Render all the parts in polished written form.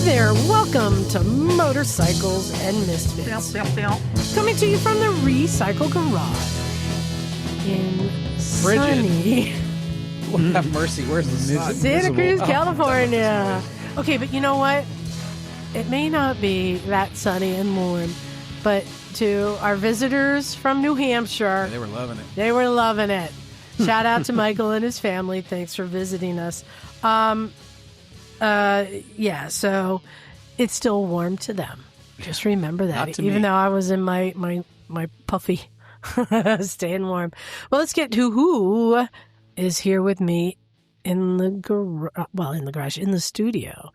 there, welcome to Motorcycles and Misfits. Coming to you from the Recycle Garage in sunny Lord have mercy, where's the sun? Santa Cruz, California. Okay, but you know what? It may not be that sunny and warm, but to our visitors from New Hampshire, They were loving it. they were loving it. Shout out to Michael and his family. Thanks for visiting us. Yeah, so it's still warm to them. Just remember that, Not to even me. though I was in my puffy, staying warm. Well, let's get to who is here with me in the garage, in the studio.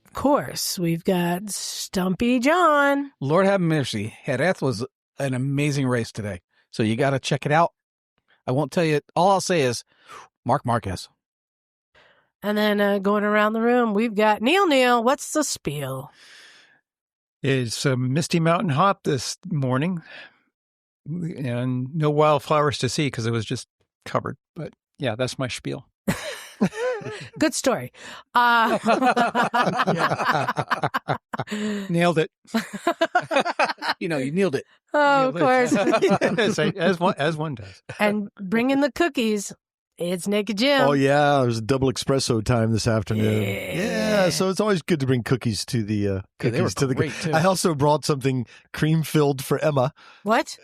Of course, we've got Stumpy John. Lord have mercy. Jerez was an amazing race today. So you got to check it out. I won't tell you. All I'll say is Mark Marquez. And then going around the room, we've got Neal. Neal, what's the spiel? It's a misty mountain hop this morning, and no wildflowers to see because it was just covered. But yeah, that's my spiel. Good story. Nailed it. You nailed it. Oh, of course. Yes, as one does. And bring in the cookies. It's Naked Jim. Oh, yeah. There's a double espresso time this afternoon. Yeah. So it's always good to bring cookies to the they were great, too. I also brought something cream-filled for Emma. What?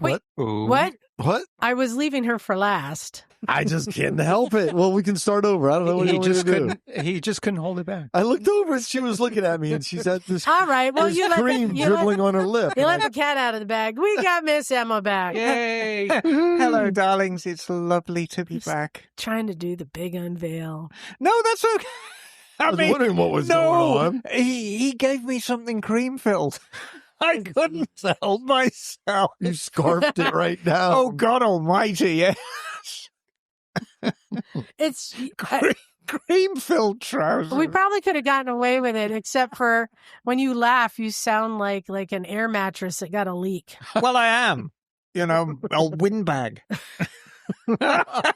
Wait, Ooh. what? What? I was leaving her for last. I just can't help it. Well, we can start over. I don't know what you want me to do. He just couldn't hold it back. I looked over and she was looking at me and she's had this All right. Well, you let cream dribbling on her lip. you let the cat out of the bag. We got Miss Emma back. Yay. Hello, darlings. It's lovely to be back. Trying to do the big unveil. No, that's okay. I was wondering what was going on. He gave me something cream filled. I couldn't help myself. You scarfed it right now. Oh, God Almighty! Yes, It's cream filled trousers. we probably could have gotten away with it, except for when you laugh, you sound like an air mattress that got a leak. Well, I am. A windbag. A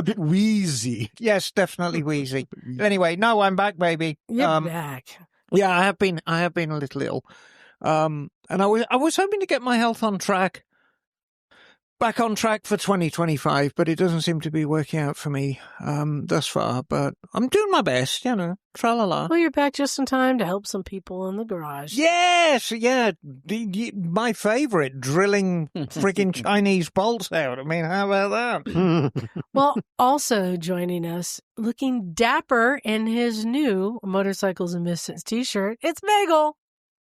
bit wheezy. Yes, definitely wheezy. Anyway, no, I'm back, baby. You're back. Yeah, I have been a little ill. And I was hoping to get my health back on track for 2025, but it doesn't seem to be working out for me thus far. But I'm doing my best, tra-la-la. Well, you're back just in time to help some people in the garage. Yes, yeah, my favorite, drilling friggin' Chinese bolts out. I mean, how about that? Well, also joining us, looking dapper in his new Motorcycles and Misfits t-shirt, it's Bagel.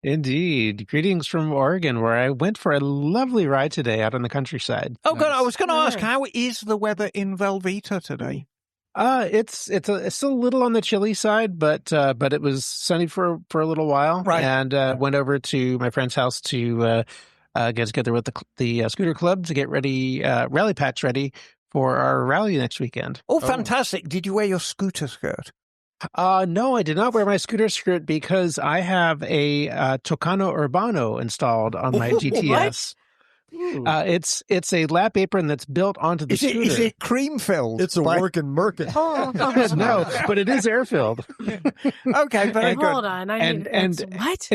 Indeed. Greetings from Oregon, where I went for a lovely ride today out on the countryside. Oh, God, I was going to ask, Yeah. how is the weather in Velveeta today? It's still a little on the chilly side, but it was sunny for a little while. Right. And went over to my friend's house to get together with the scooter club to get ready, rally patch ready for our rally next weekend. Oh, fantastic. Did you wear your scooter skirt? No, I did not wear my scooter skirt because I have a Tocano Urbano installed on my GTS. It's a lap apron that's built onto the scooter. Is it cream filled? It's a working merkin. No, but it is air filled. Okay, very good. Hold on. What?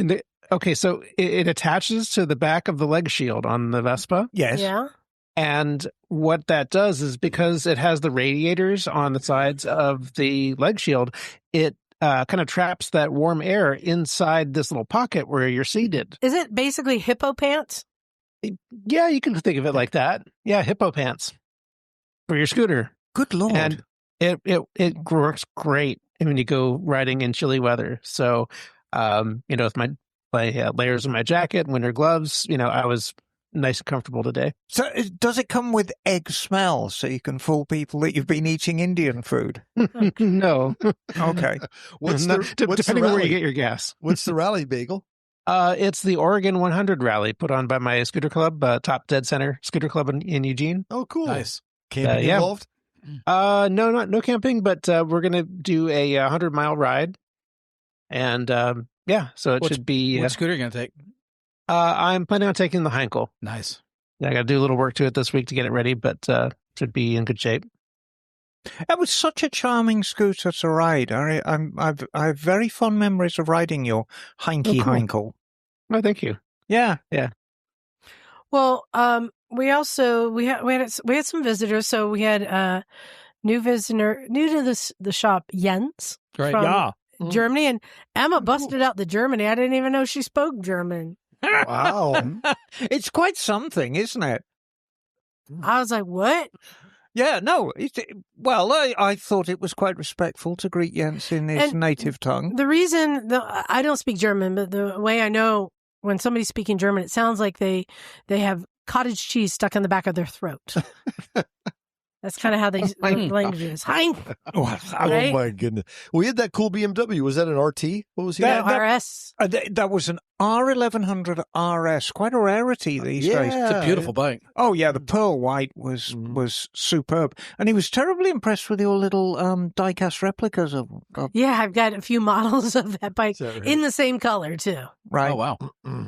Okay, so it attaches to the back of the leg shield on the Vespa. Yes. Yeah. And what that does is because it has the radiators on the sides of the leg shield, it kind of traps that warm air inside this little pocket where you're seated. Is it basically hippo pants? Yeah, you can think of it like that. Yeah, hippo pants for your scooter. Good Lord. And it works great when you go riding in chilly weather. So, with my layers of my jacket, winter gloves, I was nice and comfortable today. So does it come with egg smell so you can fool people that you've been eating Indian food? No. Okay. Depending on where you get your gas. What's the rally, Bagel? It's the Oregon 100 rally put on by my scooter club, Top Dead Center Scooter Club in Eugene. Oh, cool. Nice. Camping yeah. involved? No camping, but we're going to do a 100-mile ride. And so it should be... What scooter are you going to take? I'm planning on taking the Heinkel. Nice. Yeah, I got to do a little work to it this week to get it ready, but should be in good shape. It was such a charming scooter to ride. I have very fond memories of riding your Heinke Heinkel. Oh, thank you. Yeah. Well, we had some visitors. So we had a new visitor, new to the shop, Jens Right. from Germany, and Emma busted out the Germany. I didn't even know she spoke German. Wow. It's quite something, isn't it? I was like, what? Yeah, no. I thought it was quite respectful to greet Jens in his native tongue. The reason I don't speak German, but the way I know when somebody's speaking German, it sounds like they have cottage cheese stuck in the back of their throat. That's kind of how their language is. Hein. Right? Oh my goodness. We had that cool BMW. Was that an RT? What was he? RS. That was an R1100 RS. Quite a rarity these days. It's a beautiful bike. Oh yeah, the pearl white was superb, and he was terribly impressed with your little die-cast replicas of. Yeah, I've got a few models of that bike in the same color too. Right. Oh wow.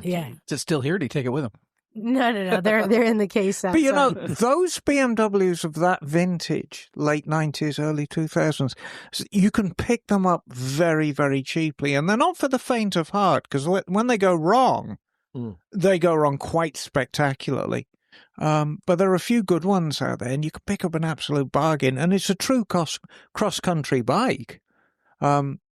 Yeah. Is it still here? Or do you take it with him? No. They're in the case. But you know, those BMWs of that vintage, late 90s, early 2000s, you can pick them up very, very cheaply. And they're not for the faint of heart, because when they go wrong, they go wrong quite spectacularly. But there are a few good ones out there, and you can pick up an absolute bargain. And it's a true cross-country bike.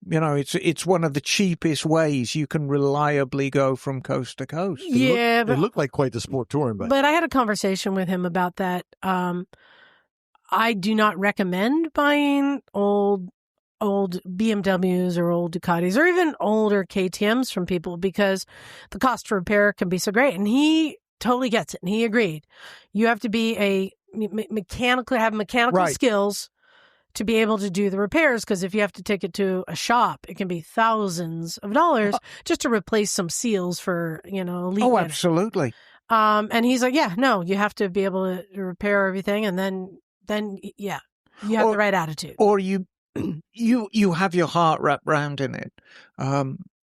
You know, it's one of the cheapest ways you can reliably go from coast to coast. It looked like quite the sport touring bike. But I had a conversation with him about that. I do not recommend buying old BMWs or old Ducatis or even older KTMs from people because the cost to repair can be so great. And he totally gets it. And he agreed. You have to be have mechanical skills to be able to do the repairs, because if you have to take it to a shop, it can be thousands of dollars just to replace some seals for, a leak. Oh, absolutely. And he's like, you have to be able to repair everything, and then you have the right attitude. Or you have your heart wrapped round in it. I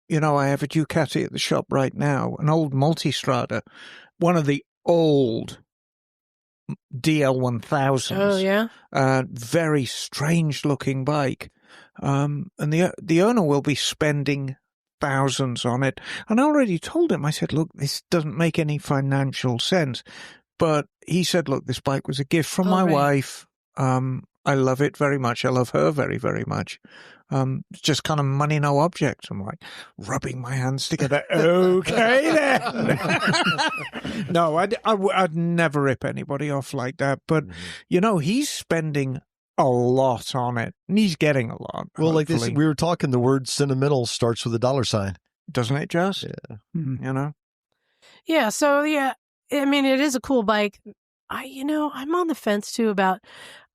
have a Ducati at the shop right now, an old Multistrada, one of the old DL1000s. Oh, yeah? Very strange looking bike. And the owner will be spending thousands on it. And I already told him, I said, look, this doesn't make any financial sense. But he said, look, this bike was a gift from my wife. I love it very much. I love her very, very much. It's just kind of money, no object. I'm like rubbing my hands together. Okay, then. No, I'd never rip anybody off like that. But, he's spending a lot on it, and he's getting a lot. Well, like this, we were talking, the word sentimental starts with a dollar sign. Doesn't it just? Yeah. Yeah, so, yeah, I mean, it is a cool bike. I'm on the fence, too, about...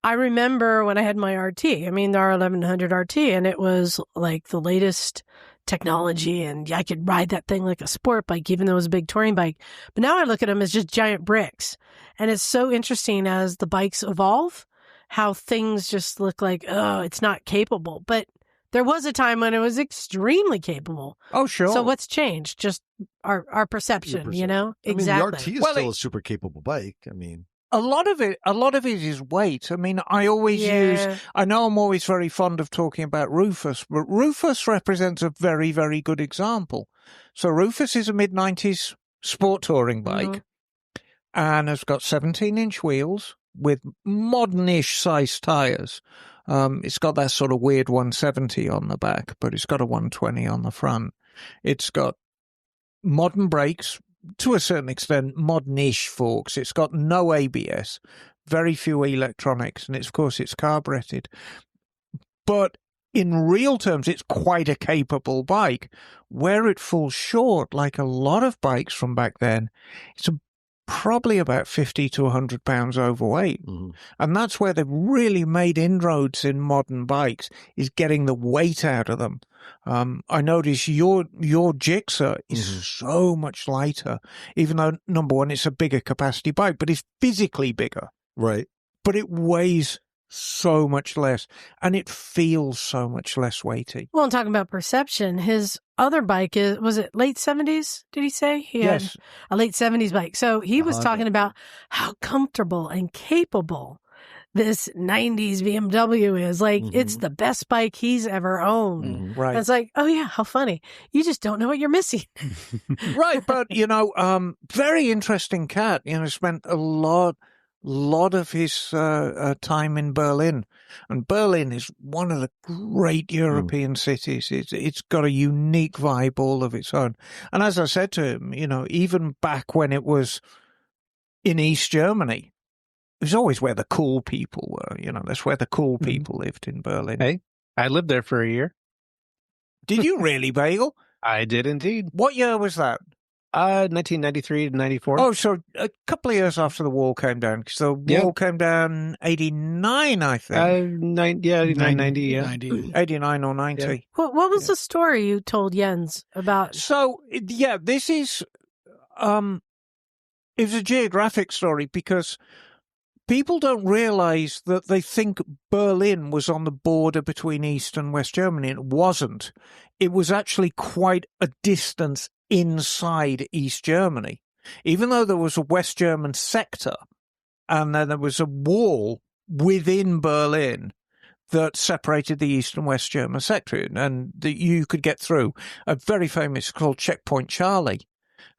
I remember when I had my RT, the R1100 RT, and it was like the latest technology, and I could ride that thing like a sport bike, even though it was a big touring bike. But now I look at them as just giant bricks. And it's so interesting as the bikes evolve, how things just look like, it's not capable. But there was a time when it was extremely capable. Oh, sure. So what's changed? Just our perception, Exactly. The RT is still a super capable bike. A lot of it is weight. I always I know I'm always very fond of talking about Rufus, but Rufus represents a very, very good example. So Rufus is a mid-90s sport touring bike and has got 17-inch wheels with modern-ish size tires. It's got that sort of weird 170 on the back, but it's got a 120 on the front. It's got modern brakes, to a certain extent, modern-ish forks. It's got no ABS, very few electronics, and it's carburetted. But in real terms, it's quite a capable bike. Where it falls short, like a lot of bikes from back then, it's probably about 50 to 100 pounds overweight. And that's where they've really made inroads in modern bikes, is getting the weight out of them. I notice your Gixxer is so much lighter, even though, number one, it's a bigger capacity bike, but it's physically bigger. Right. But it weighs so much less, and it feels so much less weighty. Well, I'm talking about perception. His other bike was it late 70s, did he say? He had a late 70s bike. So he was talking about how comfortable and capable this 90s BMW is. Like, it's the best bike he's ever owned. Right. And it's like, oh, yeah, how funny. You just don't know what you're missing. Right, but, very interesting cat. Spent a lot of his time in Berlin. And Berlin is one of the great European cities. It's got a unique vibe all of its own. And as I said to him, even back when it was in East Germany, it was always where the cool people were. That's where the cool people lived in Berlin. Hey, I lived there for a year. Did you really, Bagel? I did indeed. What year was that? 1993 to 94. Oh, so a couple of years after the wall came down, because the wall came down 89, I think. 89, 90, yeah. 90. 89 or 90. Yeah. What was the story you told Jens about? So, this is, it was a geographic story, because people don't realize that they think Berlin was on the border between East and West Germany. It wasn't. It was actually quite a distance inside East Germany, even though there was a West German sector, and then there was a wall within Berlin that separated the East and West German sector, and that you could get through. A very famous called Checkpoint Charlie,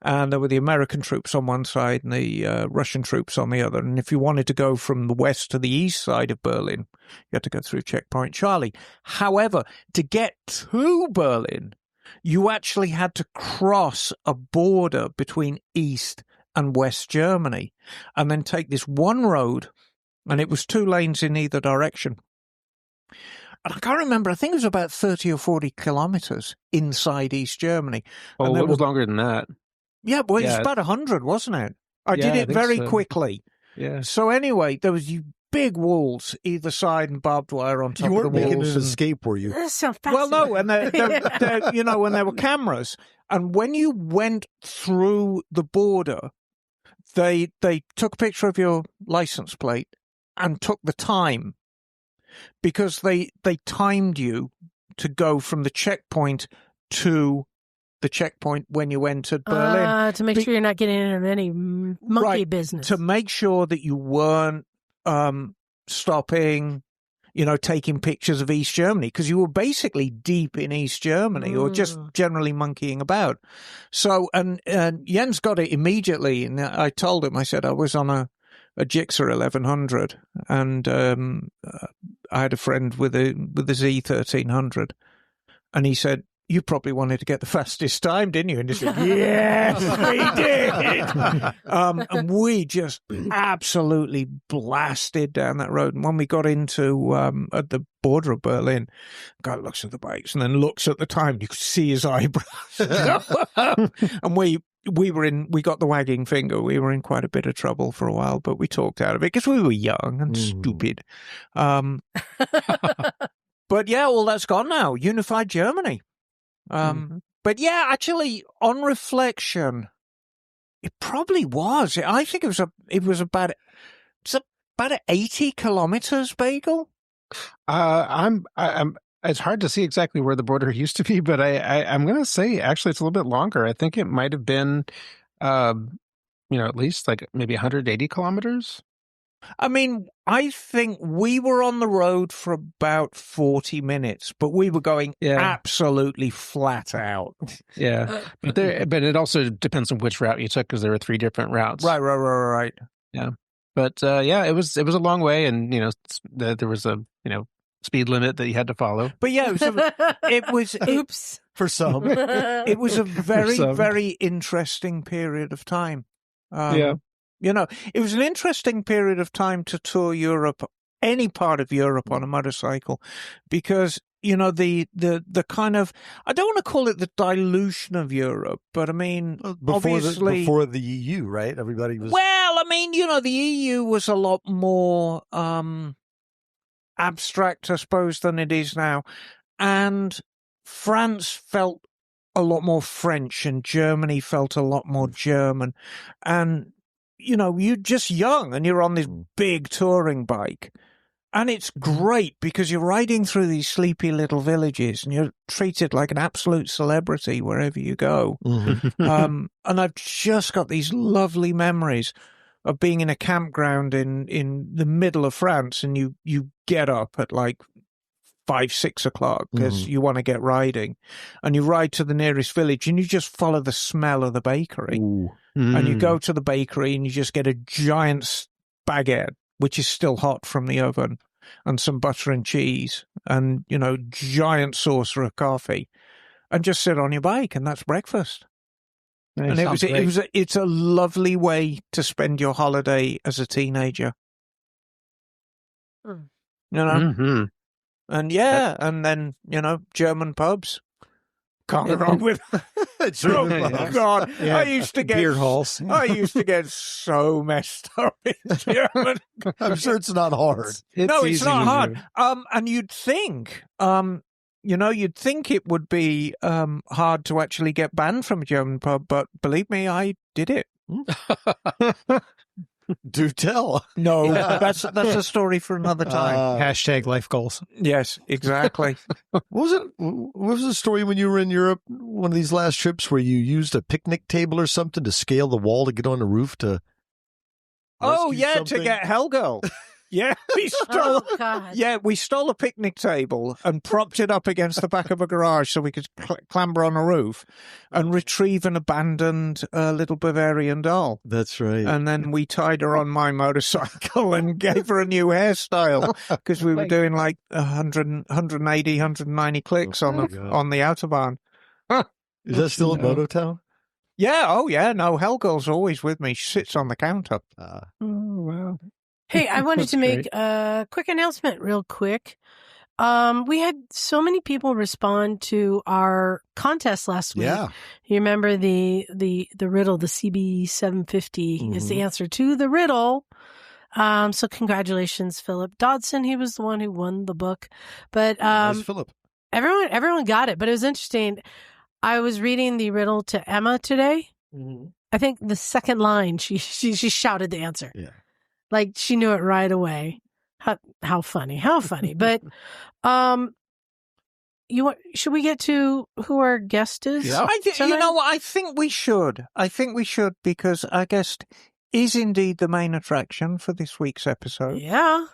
and there were the American troops on one side and the Russian troops on the other. And if you wanted to go from the west to the east side of Berlin, you had to go through Checkpoint Charlie. However, to get to Berlin, you actually had to cross a border between East and West Germany and then take this one road, and it was 2 lanes in either direction. And I can't remember, I think it was about 30 or 40 kilometers inside East Germany. Oh, and it was longer than that. Yeah, well, it's about 100, wasn't it? I did it very quickly. Yeah. So anyway, there was you big walls either side and barbed wire on top of the walls. You weren't making an escape, were you? That's so Well, no, and fascinating. when there were cameras, and when you went through the border, they took a picture of your license plate and took the time, because they timed you to go from the checkpoint to the checkpoint when you entered Berlin. To make sure you're not getting into any monkey business. To make sure that you weren't stopping, taking pictures of East Germany, because you were basically deep in East Germany or just generally monkeying about. So, and Jens got it immediately. And I told him, I said, I was on a Gixxer 1100, and I had a friend with a Z1300, and he said, you probably wanted to get the fastest time, didn't you? And he said, yes, we did. And we just absolutely blasted down that road. And when we got into at the border of Berlin, the guy looks at the bikes and then looks at the time. You could see his eyebrows. And we got the wagging finger. We were in quite a bit of trouble for a while, but we talked out of it because we were young and stupid. But yeah, all that's gone now. Unified Germany. But yeah, actually, on reflection, it probably was. I think it was about 80 kilometers, Bagel. It's hard to see exactly where the border used to be, but I'm going to say actually it's a little bit longer. I think it might have been, at least like maybe 180 kilometers. I mean, I think we were on the road for about 40 minutes, but we were going absolutely flat out. Yeah. But it also depends on which route you took, because there were 3 different routes. Right. Yeah. But it was a long way, and there was a speed limit that you had to follow. But yeah, it was Oops. For some. It was a very, very interesting period of time. It was an interesting period of time to tour Europe, any part of Europe on a motorcycle, because, the kind of, I don't want to call it the dilution of Europe, but I mean, obviously. Before the EU, right? Everybody was. Well, I mean, the EU was a lot more abstract, I suppose, than it is now. And France felt a lot more French, and Germany felt a lot more German. And you're just young and you're on this big touring bike. And it's great because you're riding through these sleepy little villages and you're treated like an absolute celebrity wherever you go. And I've just got these lovely memories of being in a campground in the middle of France, and you get up at like 5, 6 o'clock because you want to get riding, and you ride to the nearest village, and you just follow the smell of the bakery. And you go to the bakery and you just get a giant baguette, which is still hot from the oven, and some butter and cheese, and, you know, giant saucer of coffee, and just sit on your bike, and that's breakfast. Nice. And it's a lovely way to spend your holiday as a teenager. You know? And and then, you know, German pubs. Can't go wrong with God, Yeah. I used to get beer halls. I used to get so messed up in German. I'm sure it's not hard. No, it's easy not when hard. you're- And you'd think, you'd think it would be hard to actually get banned from a German pub, but believe me, I did it. Do tell. No, that's a story for another time. Hashtag life goals. Yes, exactly. What was the story when you were in Europe, one of these last trips where you used a picnic table or something to scale the wall to get on the roof to Oh, rescue yeah, something? to get Hellgirl. Yeah, we stole. Oh, God. Yeah, we stole a picnic table and propped it up against the back of a garage so we could clamber on a roof and retrieve an abandoned little Bavarian doll. That's right. And then we tied her on my motorcycle and gave her a new hairstyle because we were doing like 180, 190 clicks on the Autobahn. Is that still in Mototown? Yeah, oh yeah, no, Hellgirl's always with me. She sits on the counter. Oh, wow. Hey, I wanted That's to make great. a quick announcement real quick. We had so many people respond to our contest last week. Yeah. You remember the riddle, the CB750 is the answer to the riddle. So congratulations, Philip Dodson. He was the one who won the book. But That's Philip. everyone got it. But it was interesting. I was reading the riddle to Emma today. I think the second line, she shouted the answer. Yeah. Like she knew it right away. How funny. But should we get to who our guest is? Yeah. You know what? I think we should. Because our guest is indeed the main attraction for this week's episode. Yeah.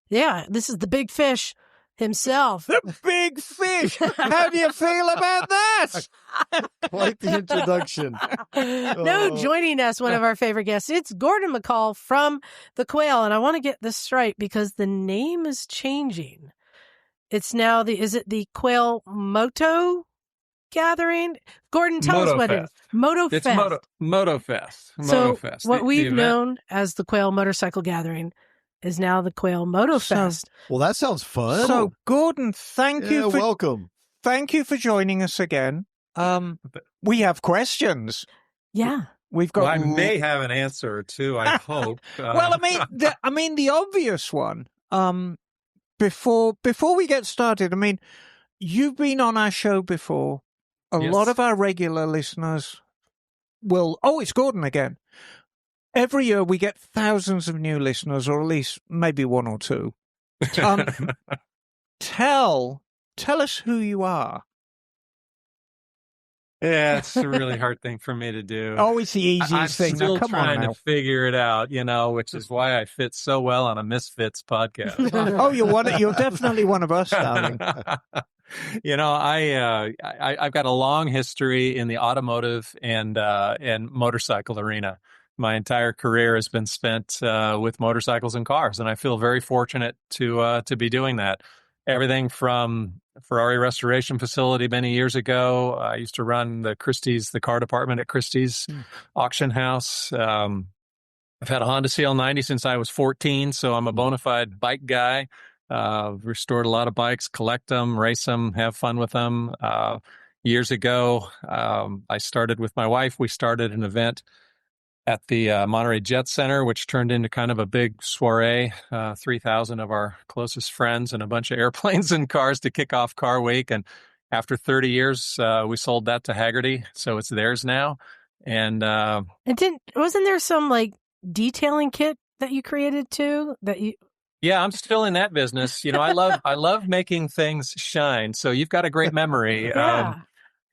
This is the big fish himself. The big fish. How do you feel about that? Quite the introduction. No, joining us, one of our favorite guests. It's Gordon McCall from the Quail, and I want to get this straight because the name is changing. It's now is it the Quail Moto Gathering? Gordon, tell us what it is. MotoFest. It's MotoFest. So MotoFest. what The we've event. known as the Quail Motorcycle Gathering is now the Quail MotoFest. Well, that sounds fun. So, Gordon, thank you for welcome. Thank you for joining us again. We have questions. Yeah. We've got. Well, I may have an answer or two. I hope. Well, I mean, the obvious one. Before we get started, I mean, you've been on our show before. A Yes. lot of our regular listeners will. Oh, it's Gordon again. Every year we get thousands of new listeners, or at least maybe one or two. Tell us who you are. Yeah, it's a really hard thing for me to do. Oh, it's the easiest I'm thing. still Now, come trying on now. to figure it out, which is why I fit so well on a Misfits podcast. Oh, you're definitely one of us, darling. I've got a long history in the automotive and motorcycle arena. My entire career has been spent with motorcycles and cars, and I feel very fortunate to be doing that. Everything from Ferrari restoration facility many years ago. I used to run the car department at Christie's auction house. I've had a Honda CL90 since I was 14, so I'm a bona fide bike guy. Restored a lot of bikes, collect them, race them, have fun with them. Years ago, I started with my wife. We started an event at the Monterey Jet Center, which turned into kind of a big soiree, 3,000 of our closest friends and a bunch of airplanes and cars to kick off Car Week. And after 30 years, we sold that to Haggerty, so it's theirs now. And wasn't there some like detailing kit that you created too? Yeah, I'm still in that business. I love making things shine. So you've got a great memory. Yeah.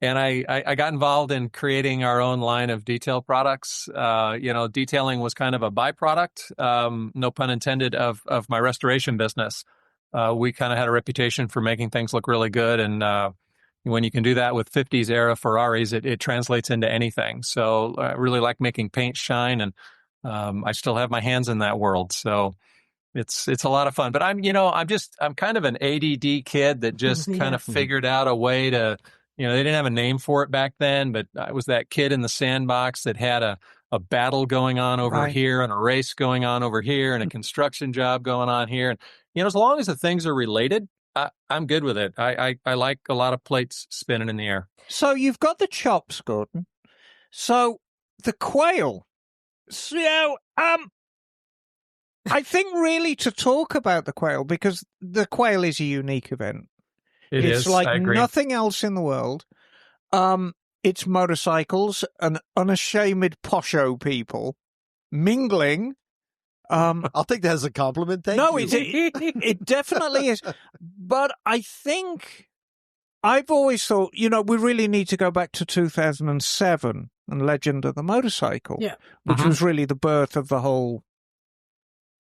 And I got involved in creating our own line of detail products. Detailing was kind of a byproduct, no pun intended, of my restoration business. We kind of had a reputation for making things look really good. And when you can do that with 50s era Ferraris, it translates into anything. So I really like making paint shine, and I still have my hands in that world. So it's a lot of fun. But I'm kind of an ADD kid that just kind of figured out a way to, they didn't have a name for it back then, but I was that kid in the sandbox that had a battle going on over here, and a race going on over here, and a construction job going on here. And, as long as the things are related, I'm good with it. I like a lot of plates spinning in the air. So you've got the chops, Gordon. So the Quail. So, I think really to talk about the Quail, because the Quail is a unique event. It's like nothing else in the world. It's motorcycles and unashamed posho people mingling. I'll take that as a compliment. Thank you. It definitely is. But I think I've always thought, we really need to go back to 2007 and Legend of the Motorcycle, which was really the birth of the whole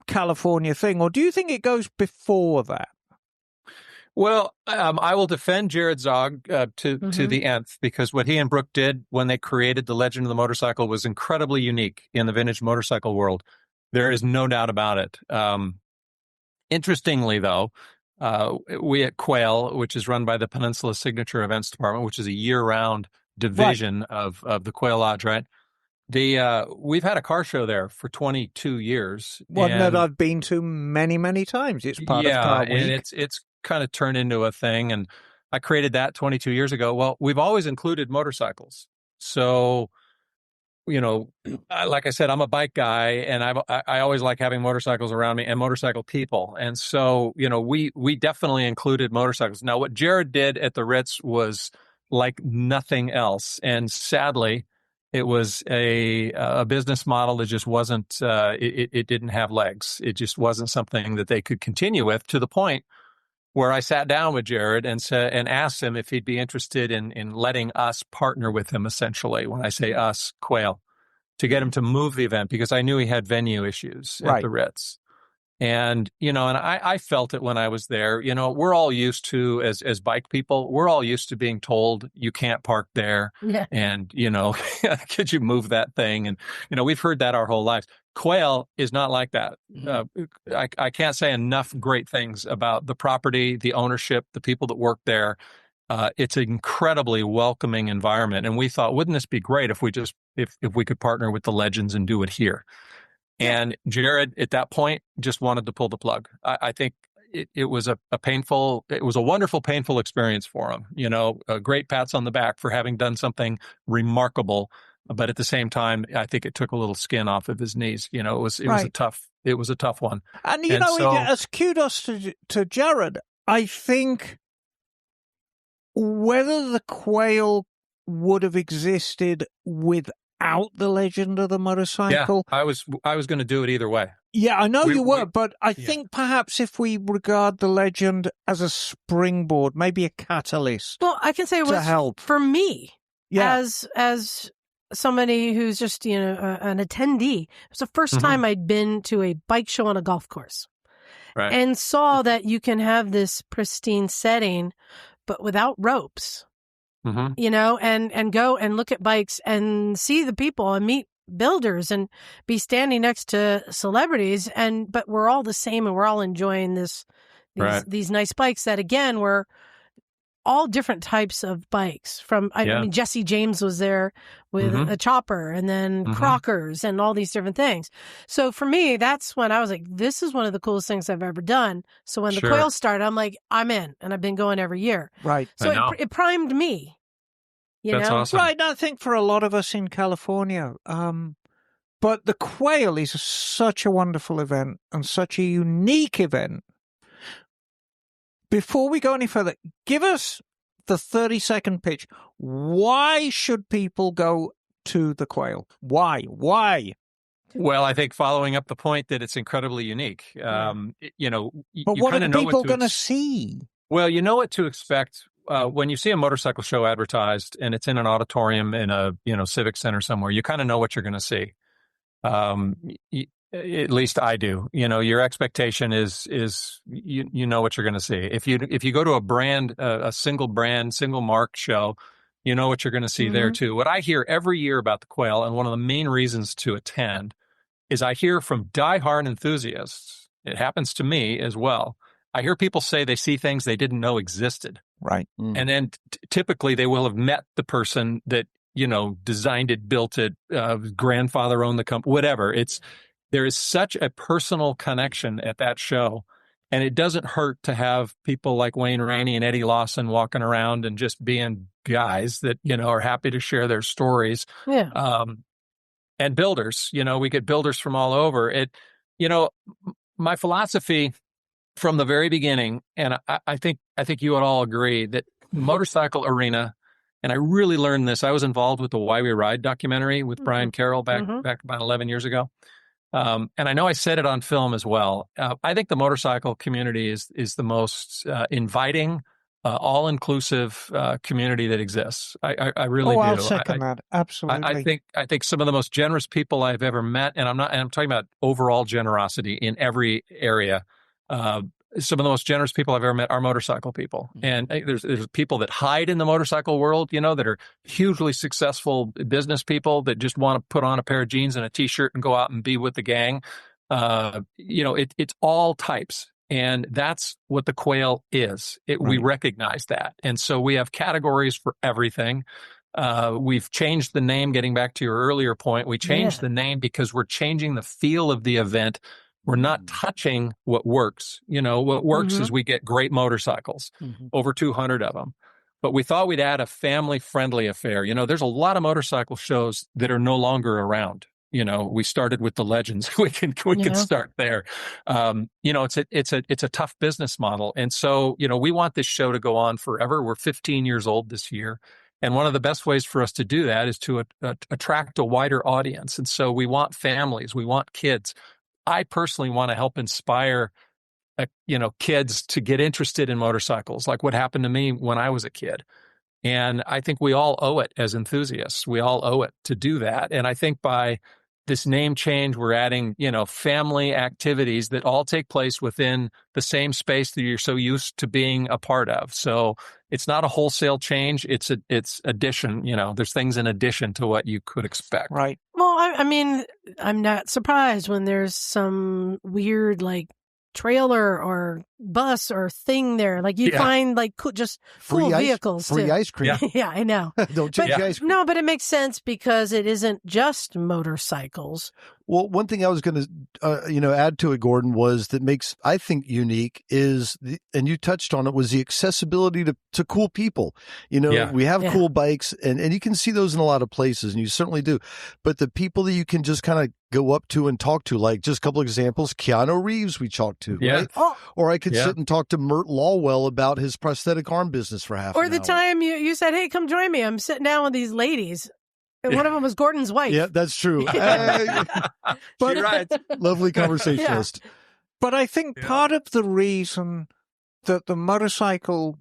California thing. Or do you think it goes before that? Well, I will defend Jared Zog to the nth, because what he and Brooke did when they created the Legend of the Motorcycle was incredibly unique in the vintage motorcycle world. There is no doubt about it. Interestingly, though, we at Quail, which is run by the Peninsula Signature Events Department, which is a year-round division of the Quail Lodge, right? We've had a car show there for 22 years. One that I've been to many, many times. It's part of Car Week. And it's kind of turned into a thing. And I created that 22 years ago. Well, we've always included motorcycles. So, like I said, I'm a bike guy, and I always like having motorcycles around me and motorcycle people. And so, we definitely included motorcycles. Now, what Jared did at the Ritz was like nothing else. And sadly, it was a business model that just wasn't, it didn't have legs. It just wasn't something that they could continue with, to the point where I sat down with Jared and asked him if he'd be interested in letting us partner with him, essentially. When I say us, Quail, to get him to move the event, because I knew he had venue issues at the Ritz. And, and I felt it when I was there. We're all used to, as bike people, we're all used to being told you can't park there. Yeah. And, could you move that thing? And, we've heard that our whole lives. Quail is not like that. I can't say enough great things about the property, the ownership, the people that work there. It's an incredibly welcoming environment. And we thought, wouldn't this be great if we could partner with the legends and do it here? And Jared, at that point, just wanted to pull the plug. I think it was a wonderful, painful experience for him. Great pats on the back for having done something remarkable. But at the same time, I think it took a little skin off of his knees. It was a tough one. And as kudos to Jared, I think whether the Quail would have existed without the Legend of the Motorcycle. Yeah, I was going to do it either way. Yeah, I know you were, but I think perhaps if we regard the Legend as a springboard, maybe a catalyst. Well, I can say it was help for me as somebody who's just an attendee. It was the first time I'd been to a bike show on a golf course, and saw that you can have this pristine setting, but without ropes. And go and look at bikes and see the people and meet builders and be standing next to celebrities, but we're all the same, and we're all enjoying these nice bikes that, again, were all different types of bikes. I mean, Jesse James was there with a chopper, and then Crockers and all these different things. So for me, that's when I was like, this is one of the coolest things I've ever done. So when the Quail started, I'm like, I'm in, and I've been going every year. Right. So it primed me. That's awesome. Right. I think for a lot of us in California, but the Quail is such a wonderful event and such a unique event. Before we go any further, give us the 30-second pitch. Why should people go to the Quail? Why? Well, I think following up the point that it's incredibly unique. But what are people going to see? Well, you know what to expect when you see a motorcycle show advertised and it's in an auditorium in a civic center somewhere, you kind of know what you're going to see. At least I do. Your expectation is you know what you're going to see. If you go to a brand, a single mark show, you know what you're going to see there too. What I hear every year about the Quail, and one of the main reasons to attend, is I hear from diehard enthusiasts. It happens to me as well. I hear people say they see things they didn't know existed. Right. And then typically they will have met the person that, designed it, built it, grandfather owned the company, whatever. There is such a personal connection at that show. And it doesn't hurt to have people like Wayne Rainey and Eddie Lawson walking around and just being guys that, are happy to share their stories. Yeah. And builders, we get builders from all over it. My philosophy from the very beginning, and I think you would all agree that motorcycle arena, and I really learned this. I was involved with the Why We Ride documentary with Brian Carroll back about 11 years ago. And I know I said it on film as well. I think the motorcycle community is the most inviting, all-inclusive community that exists. I really do. I'll second that. Absolutely. I think some of the most generous people I've ever met, and I'm talking about overall generosity in every area. Some of the most generous people I've ever met are motorcycle people. And there's people that hide in the motorcycle world, that are hugely successful business people that just want to put on a pair of jeans and a t-shirt and go out and be with the gang. It's all types. And that's what the Quail is. We recognize that. And so we have categories for everything. We've changed the name, getting back to your earlier point. We changed the name because we're changing the feel of the event. We're not touching what works. What works is we get great motorcycles, over 200 of them. But we thought we'd add a family-friendly affair. There's a lot of motorcycle shows that are no longer around. We started with the legends. We can start there. It's a tough business model. And so, we want this show to go on forever. We're 15 years old this year. And one of the best ways for us to do that is to attract a wider audience. And so we want families, we want kids. I personally want to help inspire, kids to get interested in motorcycles, like what happened to me when I was a kid. And I think we all owe it as enthusiasts. We all owe it to do that. And I think by this name change, we're adding, family activities that all take place within the same space that you're so used to being a part of. So it's not a wholesale change. It's addition. There's things in addition to what you could expect. Right. Well, I mean, I'm not surprised when there's some weird, trailer or bus or thing there. You find just cool vehicles. Free ice cream. Yeah, I know. Don't change ice cream. No, but it makes sense because it isn't just motorcycles. Well, one thing I was going to, add to it, Gordon, was that makes, I think, unique is, and you touched on it, was the accessibility to cool people. We have cool bikes, and you can see those in a lot of places, and you certainly do. But the people that you can just kind of go up to and talk to, like just a couple examples, Keanu Reeves we talked to, right? Or I could sit and talk to Mert Lawwell about his prosthetic arm business for half an hour. Or the time you said, hey, come join me. I'm sitting down with these ladies. And one of them was Gordon's wife. Yeah, that's true. But right. Lovely conversationalist. But I think part of the reason that the motorcycle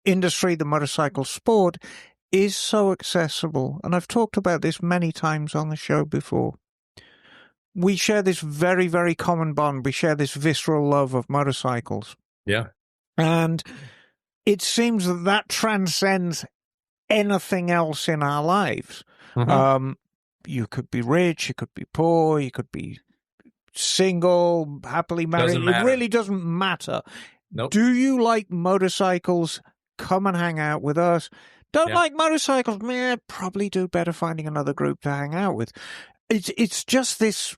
industry, the motorcycle sport, is so accessible, and I've talked about this many times on the show before, we share this very, very common bond. We share this visceral love of motorcycles. Yeah. And it seems that transcends anything else in our lives. You could be rich, you could be poor, you could be single, happily married. It really doesn't matter. Nope. Do you like motorcycles? Come and hang out with us. Don't like motorcycles? Probably do better finding another group to hang out with. It's just this.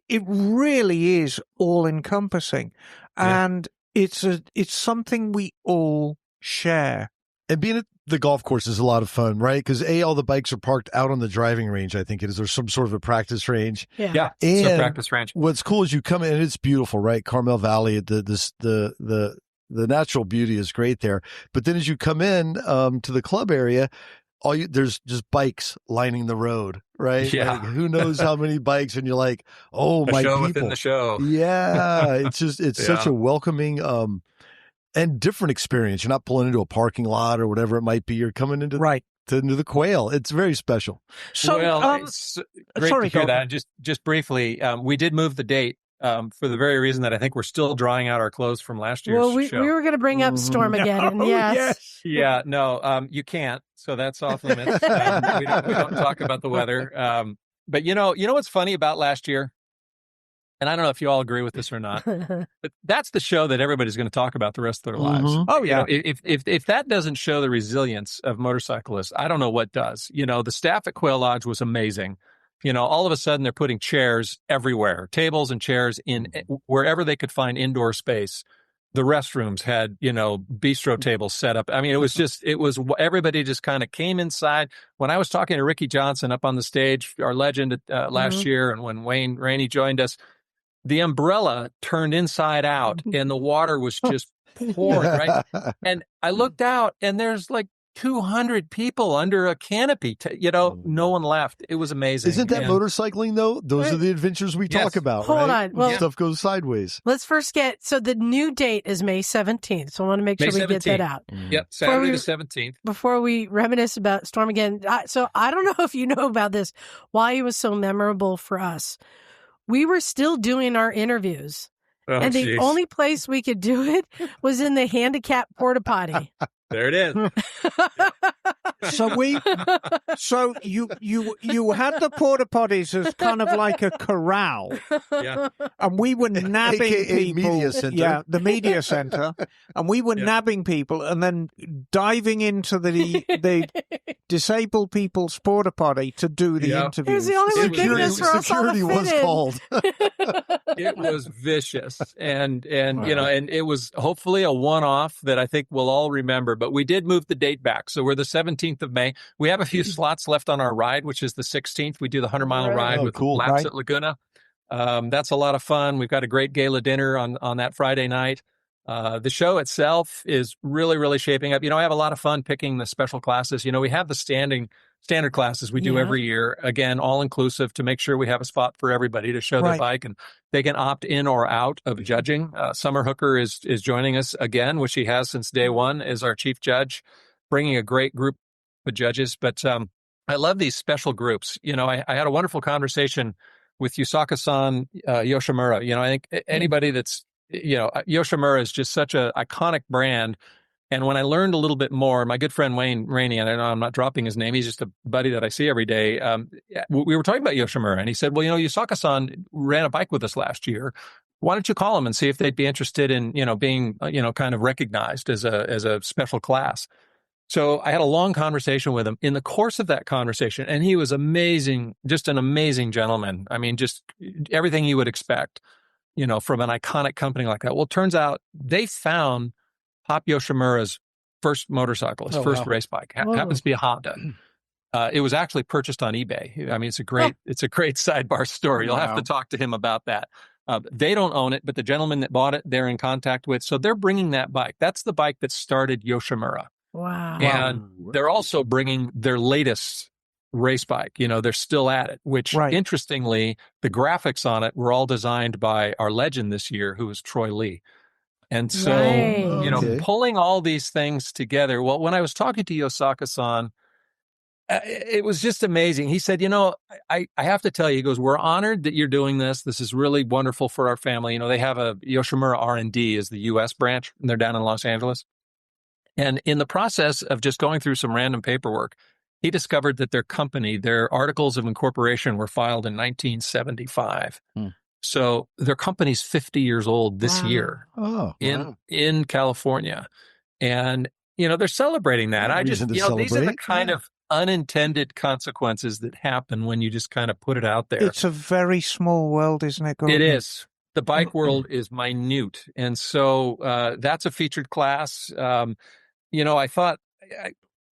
It really is all encompassing, and it's something we all share. And being at the golf course is a lot of fun, right? Because all the bikes are parked out on the driving range. I think it is. There's some sort of a practice range. Yeah, and it's a practice range. What's cool is you come in and it's beautiful, right? Carmel Valley, the natural beauty is great there. But then as you come in to the club area, there's just bikes lining the road, right? Yeah. Who knows how many bikes? And you're like, oh, my show people. within the show. Yeah. It's such a welcoming and different experience. You're not pulling into a parking lot or whatever it might be. You're coming into into the Quail. It's very special. So, it's great to hear that. Just briefly, we did move the date for the very reason that I think we're still drying out our clothes from last year's show. We were going to bring up Stormageddon. Yes. Yeah, no, you can't. So that's off limits. We don't talk about the weather. But you know what's funny about last year? And I don't know if you all agree with this or not, but that's the show that everybody's going to talk about the rest of their lives. Oh, yeah. If that doesn't show the resilience of motorcyclists, I don't know what does. The staff at Quail Lodge was amazing. All of a sudden they're putting chairs everywhere, tables and chairs in wherever they could find indoor space. The restrooms had, bistro tables set up. I mean, everybody just kind of came inside. When I was talking to Ricky Johnson up on the stage, our legend last year, and when Wayne Rainey joined us, the umbrella turned inside out and the water was just pouring, right? And I looked out and there's like 200 people under a canopy. No one left. It was amazing. Isn't that motorcycling, though? Those are the adventures we talk about, Hold right? on. Well, stuff goes sideways. Let's first so the new date is May 17th. So I want to make sure we get that out. Yep, Saturday the 17th. Before we reminisce about Stormageddon. So I don't know if you know about this, why it was so memorable for us. We were still doing our interviews. Oh, and the only place we could do it was in the handicap porta potty. There it is. So you had the porta potties as kind of like a corral, and we were nabbing AKA people. Media Center. Yeah, the media center, and we were nabbing people and then diving into the disabled people's porta potty to do the interviews. It was the only one giving us for us all to Security was fit in. called. It was vicious, and it was hopefully a one-off that I think we'll all remember. But we did move the date back, so we're the 17th of May. We have a few slots left on our ride, which is the 16th. We do the 100-mile ride with laps at Laguna. That's a lot of fun. We've got a great gala dinner on that Friday night. The show itself is really, really shaping up. I have a lot of fun picking the special classes. We have the standard classes we do every year, again, all inclusive, to make sure we have a spot for everybody to show their bike, and they can opt in or out of judging. Summer Hooker is joining us again, which she has since day one, as our chief judge, bringing a great group of judges. But I love these special groups. I had a wonderful conversation with Yusaka-san Yoshimura. I think anybody that's, Yoshimura is just such an iconic brand. And when I learned a little bit more, my good friend Wayne Rainey, and I know I'm not dropping his name, he's just a buddy that I see every day. We were talking about Yoshimura, and he said, well, Yusaka-san ran a bike with us last year. Why don't you call them and see if they'd be interested in, being, kind of recognized as a special class. So I had a long conversation with him. In the course of that conversation, and he was amazing, just an amazing gentleman. I mean, just everything you would expect, from an iconic company like that. Well, it turns out they found Pop Yoshimura's first motorcyclist, race bike. Happens to be a Honda. It was actually purchased on eBay. I mean, it's a great sidebar story. You'll have to talk to him about that. They don't own it, but the gentleman that bought it, they're in contact with. So they're bringing that bike. That's the bike that started Yoshimura. Wow. And they're also bringing their latest race bike. They're still at it, which interestingly, the graphics on it were all designed by our legend this year, who is Troy Lee. And so, pulling all these things together. Well, when I was talking to Yosaka-san, it was just amazing. He said, I have to tell you, he goes, we're honored that you're doing this. This is really wonderful for our family. They have a Yoshimura R&D is the U.S. branch, and they're down in Los Angeles. And in the process of just going through some random paperwork, he discovered that their company, their articles of incorporation were filed in 1975. So their company's 50 years old this year in California. And, they're celebrating that. I just, these are the kind of unintended consequences that happen when you just kind of put it out there. It's a very small world, isn't it, Gordon? It is. The bike world is minute. And so that's a featured class. I thought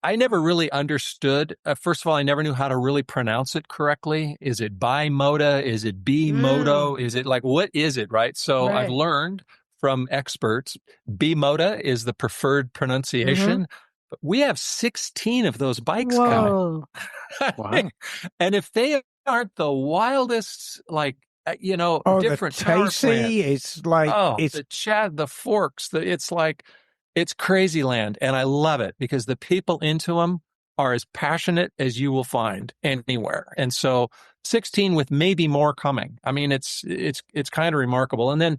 I never really understood. First of all, I never knew how to really pronounce it correctly. Is it Bimoda? Is it B-Moto? Is it what is it, right? So I've learned from experts, B-Moda is the preferred pronunciation. But we have 16 of those bikes coming. Wow. And if they aren't the wildest, different the Tasey, it's like the Chad, the Forks, it's like, It's crazy land, and I love it because the people into them are as passionate as you will find anywhere. And so 16 with maybe more coming. I mean, it's kind of remarkable. And then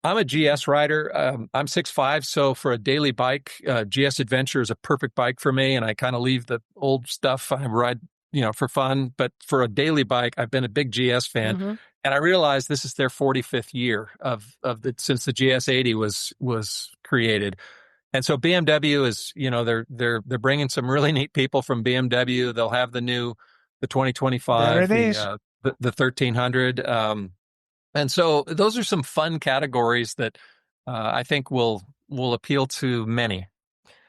I'm a GS rider. I'm 6'5", so for a daily bike, GS Adventure is a perfect bike for me. And I kind of leave the old stuff. I ride, for fun. But for a daily bike, I've been a big GS fan. Mm-hmm. And I realized this is their 45th year since the GS 80 was created. And so BMW is, they're bringing some really neat people from BMW. They'll have the 2025, there it is. The 1300. And so those are some fun categories that I think will appeal to many.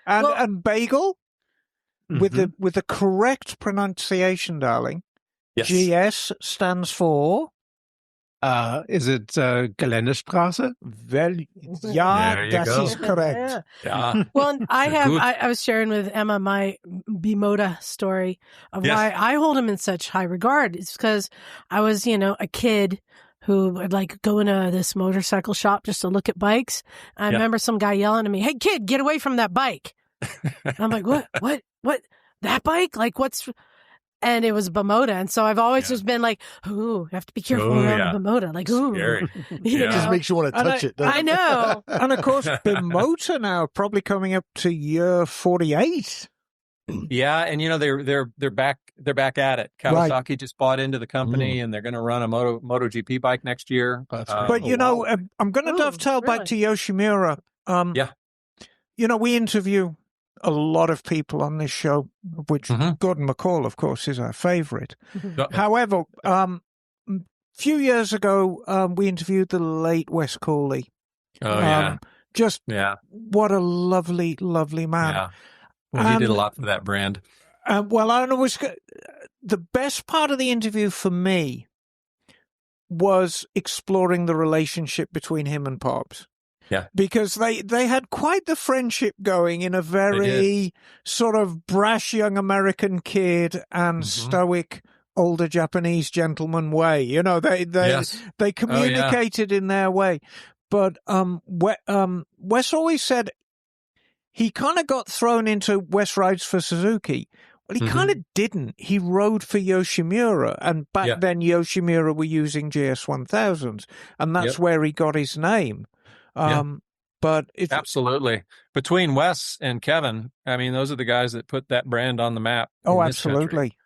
And Bagel, mm-hmm. with the correct pronunciation, darling. Yes. GS stands for. Is it Geländestraße? Yeah, that is correct. Yeah. Well, I was sharing with Emma my Bimota story of why I hold him in such high regard. It's because I was, a kid who would like go into this motorcycle shop just to look at bikes. I remember some guy yelling at me, "Hey kid, get away from that bike." And I'm like, what, that bike? Like and it was Bimota. And so I've always just been like, ooh, I have to be careful around the Bimota. Like, ooh. Scary. It just makes you want to touch it. I know. And of course, Bimota now probably coming up to year 48. Yeah, and they're back at it. Kawasaki just bought into the company, and they're going to run a MotoGP bike next year. But I'm going to dovetail back to Yoshimura. We interview a lot of people on this show, which Gordon McCall, of course, is our favorite. However, few years ago, we interviewed the late Wes Cooley. What a lovely, lovely man. Yeah. Well, he did a lot for that brand. The best part of the interview for me was exploring the relationship between him and Pops. Yeah. Because they had quite the friendship going in a very sort of brash young American kid and stoic older Japanese gentleman way. They communicated in their way. But Wes always said he kind of got thrown into Wes rides for Suzuki. Well, he kind of didn't. He rode for Yoshimura, and back then Yoshimura were using GS 1000s, and that's where he got his name. But it's absolutely between Wes and Kevin. I mean, those are the guys that put that brand on the map. Oh, absolutely.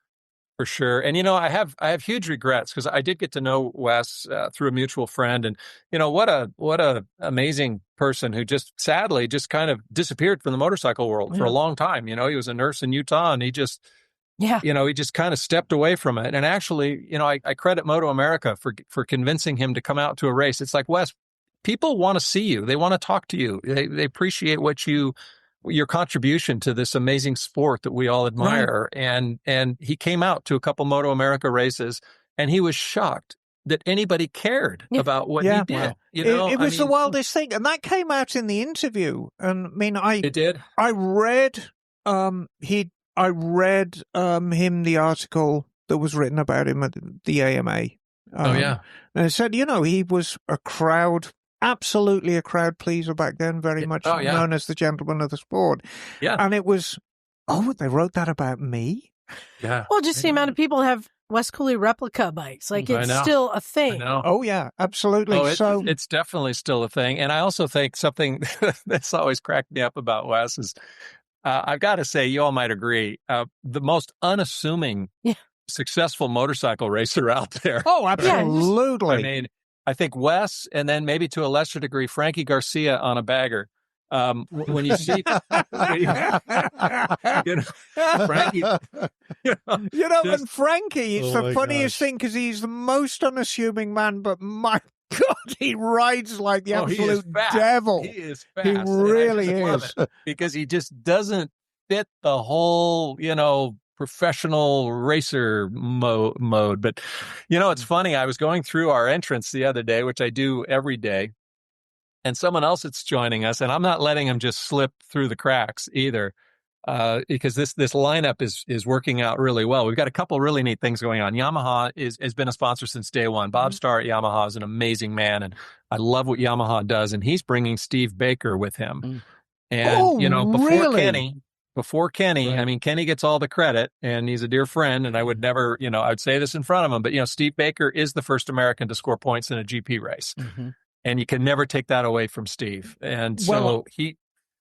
For sure. And, I have huge regrets because I did get to know Wes through a mutual friend. And, what a amazing person who just sadly just kind of disappeared from the motorcycle world for a long time. He was a nurse in Utah, and he just, he just kind of stepped away from it. And actually, I credit Moto America for convincing him to come out to a race. It's like, Wes, people want to see you. They want to talk to you. They appreciate your contribution to this amazing sport that we all admire. Right. And he came out to a couple Moto America races, and he was shocked that anybody cared about what he did. Wow. It was the wildest thing. And that came out in the interview. And it did. I read him the article that was written about him at the AMA. And it said, he was absolutely a crowd pleaser back then, very much known as the gentleman of the sport. Yeah. And it was, they wrote that about me? Yeah. Well, just the amount of people have Wes Cooley replica bikes. Like, it's still a thing. I know. Oh, yeah, absolutely. It's definitely still a thing. And I also think something that's always cracked me up about Wes is, I've got to say, you all might agree, the most unassuming, successful motorcycle racer out there. Oh, absolutely. I mean, I think Wes, and then maybe to a lesser degree, Frankie Garcia on a bagger. When you see, Frankie, and Frankie, it's the funniest thing because he's the most unassuming man, but my God, he rides like the absolute devil. He is fast. He really is. Because he just doesn't fit the whole, professional racer mode. But, it's funny. I was going through our entrance the other day, which I do every day, and someone else that's joining us, and I'm not letting him just slip through the cracks either, because this lineup is working out really well. We've got a couple really neat things going on. Yamaha has been a sponsor since day one. Bob Starr at Yamaha is an amazing man, and I love what Yamaha does, and he's bringing Steve Baker with him. And, really? before Kenny, Right. I mean, Kenny gets all the credit and he's a dear friend. And I would never, I'd say this in front of him, but, Steve Baker is the first American to score points in a GP race. Mm-hmm. And you can never take that away from Steve. And so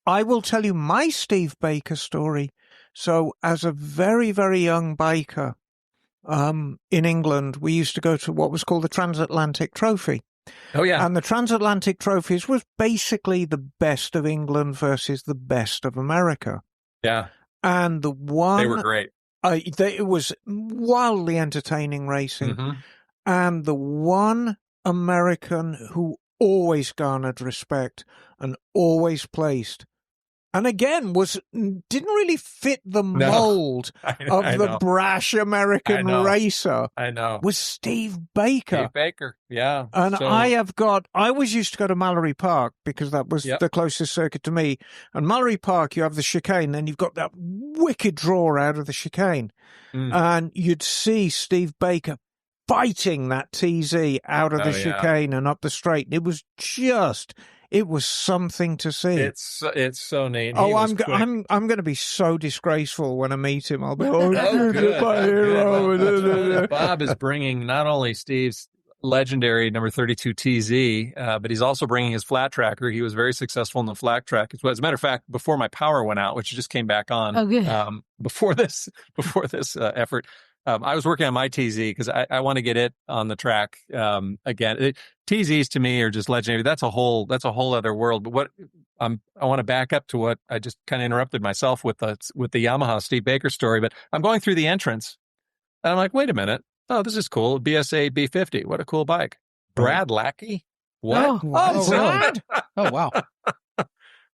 I will tell you my Steve Baker story. So as a very, very young biker, in England, we used to go to what was called the Transatlantic Trophy. Oh, yeah. And the Transatlantic Trophies was basically the best of England versus the best of America. Yeah. And the one... They were great. It was wildly entertaining racing. Mm-hmm. And the one American who always garnered respect and always placed, and again didn't really fit the mold of the brash American racer. I know. Was Steve Baker. Steve Baker, yeah. And I always used to go to Mallory Park because that was the closest circuit to me. And Mallory Park, you have the chicane, then you've got that wicked draw out of the chicane. And you'd see Steve Baker fighting that TZ out of the chicane and up the straight. It was something to see. It's so neat. I'm going to be so disgraceful when I meet him. I'll be good. My hero. Bob is bringing not only Steve's legendary number 32 TZ, but he's also bringing his flat tracker. He was very successful in the flat track. As a matter of fact, before my power went out, which just came back on, before this effort. I was working on my TZ because I want to get it on the track again. TZs to me are just legendary. That's a whole other world. But I want to back up to what I just kind of interrupted myself with the Yamaha Steve Baker story. But I'm going through the entrance, and I'm like, wait a minute. Oh, this is cool. BSA B50. What a cool bike. Brad Lackey. What? Oh, Brad. Oh, wow.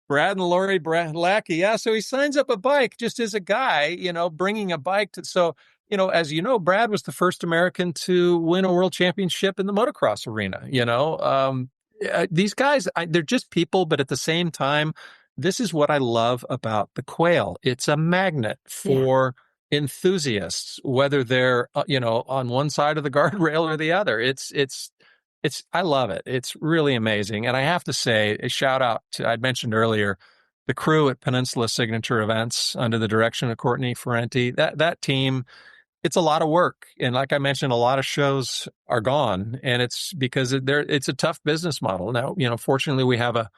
Brad and Lori Lackey. Yeah. So he signs up a bike just as a guy, bringing a bike to. So, as you know, Brad was the first American to win a world championship in the motocross arena. These guys, they're just people, but at the same time, this is what I love about the Quail. It's a magnet for enthusiasts, whether they're, on one side of the guardrail or the other. I love it. It's really amazing. And I have to say, a shout out to, I'd mentioned earlier, the crew at Peninsula Signature Events under the direction of Courtney Ferrenti. That team, it's a lot of work. And like I mentioned, a lot of shows are gone, and it's because it's a tough business model. Now, fortunately we have a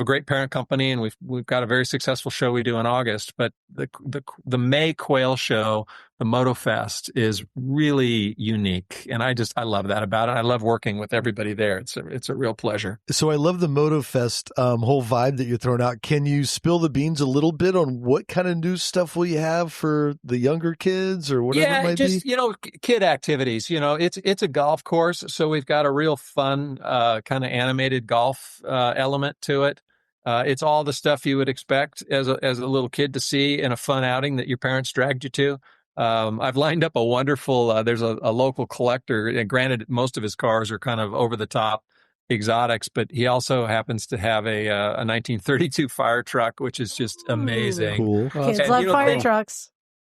great parent company, and we've got a very successful show we do in August, but the May Quail show, the MotoFest, is really unique. And I love that about it. I love working with everybody there. It's a real pleasure. So I love the MotoFest whole vibe that you're throwing out. Can you spill the beans a little bit on what kind of new stuff will you have for the younger kids or whatever it might be? Kid activities. It's a golf course, so we've got a real fun kind of animated golf element to it. It's all the stuff you would expect as a little kid to see in a fun outing that your parents dragged you to. I've lined up a wonderful, there's a local collector, and granted, most of his cars are kind of over the top exotics, but he also happens to have a 1932 fire truck, which is just amazing. Cool. Kids love fire trucks.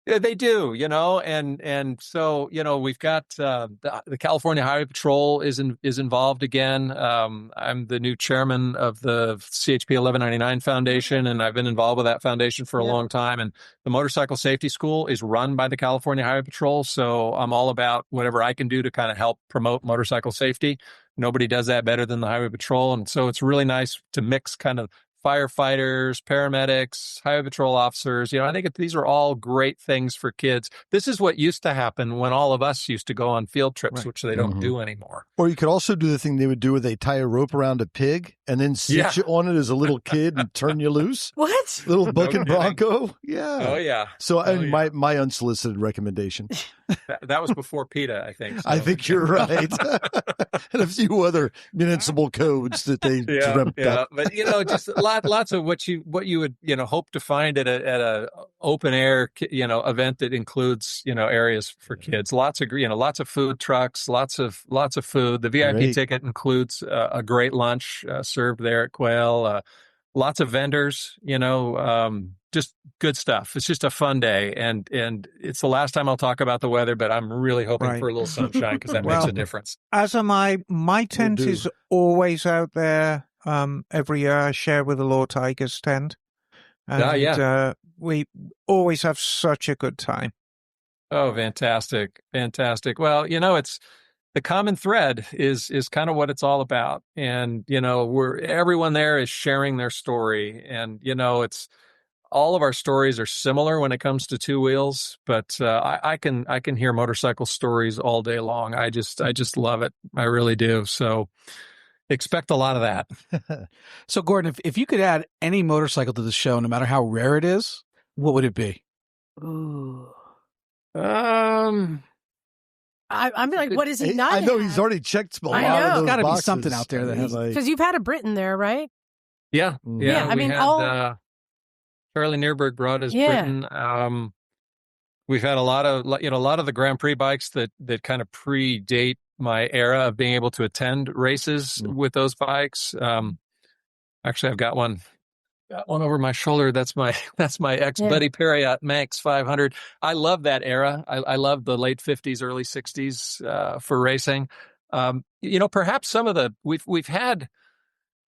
They do, and so, we've got the California Highway Patrol is involved again. I'm the new chairman of the CHP 1199 Foundation, and I've been involved with that foundation for a long time. And the Motorcycle Safety School is run by the California Highway Patrol, so I'm all about whatever I can do to kind of help promote motorcycle safety. Nobody does that better than the Highway Patrol, and so it's really nice to mix kind of firefighters, paramedics, highway patrol officers. I think these are all great things for kids. This is what used to happen when all of us used to go on field trips, which they don't do anymore. Or you could also do the thing they would do where they tie a rope around a pig and then sit you on it as a little kid and turn you loose. What? Little bucket bronco. Yeah. Oh, yeah. So my unsolicited recommendation. That was before PETA, I think. So. I think you're right. And a few other municipal codes that they dreamt up. But just lots of what you would hope to find at a open air event that includes areas for kids. Lots of food trucks, lots of food. The VIP ticket includes a great lunch served there at Quail. Lots of vendors, just good stuff. It's just a fun day, and it's the last time I'll talk about the weather, but I'm really hoping for a little sunshine because that makes a difference. As am I. My tent is always out there. Every year I share with the Law Tigers tent. And we always have such a good time. Oh, fantastic. Fantastic. Well, it's the common thread is kind of what it's all about. And, everyone there is sharing their story. And, it's all of our stories are similar when it comes to two wheels, but I can hear motorcycle stories all day long. I just love it. I really do. So expect a lot of that. So Gordon, if you could add any motorcycle to the show, no matter how rare it is, what would it be? Ooh. Um, I'm like, what is he not? I know have? he's already checked a lot I know. of those There's got to be boxes. something out there that has Because you've had a Britain there, right? Yeah. Yeah, I mean, Charlie Neerberg brought his Britain. We've had a lot of the Grand Prix bikes that kind of predate my era of being able to attend races with those bikes. Actually, I've got one over my shoulder. That's my ex-buddy Perriott Manx 500. I love that era. I love the late 50s, early 60s for racing. Perhaps some of the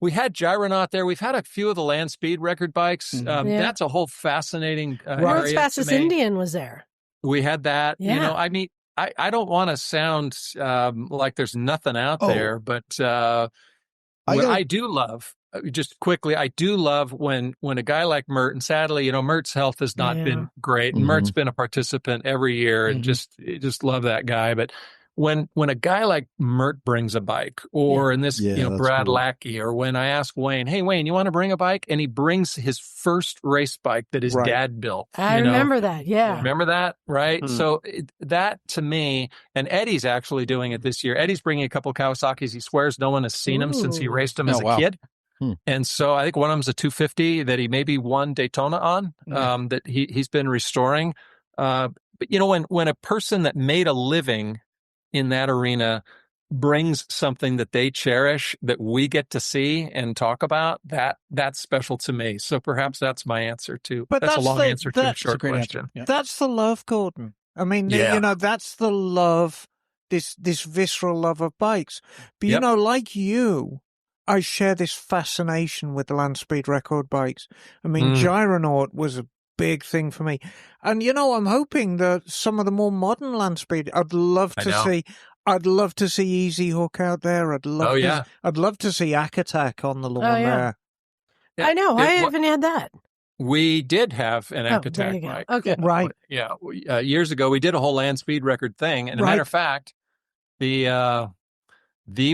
we had Gyronaut there. We've had a few of the land speed record bikes. That's a whole fascinating World's Fastest Indian was there. We had that. Yeah. I don't want to sound like there's nothing out there, but I do love. Just quickly, I do love when a guy like Mert, and sadly, Mert's health has not been great, and Mert's been a participant every year, and just love that guy. But when a guy like Mert brings a bike, or in this, Brad Lackey, or when I ask Wayne, hey, Wayne, you want to bring a bike? And he brings his first race bike that his dad built. I remember that. Yeah. Remember that? Right. So that to me, and Eddie's actually doing it this year. Eddie's bringing a couple Kawasaki's. He swears no one has seen him since he raced them as a kid. And so I think one of them's a 250 that he maybe won Daytona on, that he's been restoring. But when a person that made a living in that arena brings something that they cherish that we get to see and talk about, that's special to me. So perhaps that's my answer to. But that's a long answer to a short question. Yeah. That's the love, Gordon. I mean, that's the love. This visceral love of bikes. But like you, I share this fascination with the land speed record bikes. I mean, Gyronaut was a big thing for me. And, I'm hoping that some of the more modern land speed, I'd love to see Easy Hook out there. I'd love to see Akatak on the lawn there. Yeah, I know. I haven't had that. We did have an Akatak bike. Okay. Right. Yeah. Years ago, we did a whole land speed record thing. And a matter of fact, the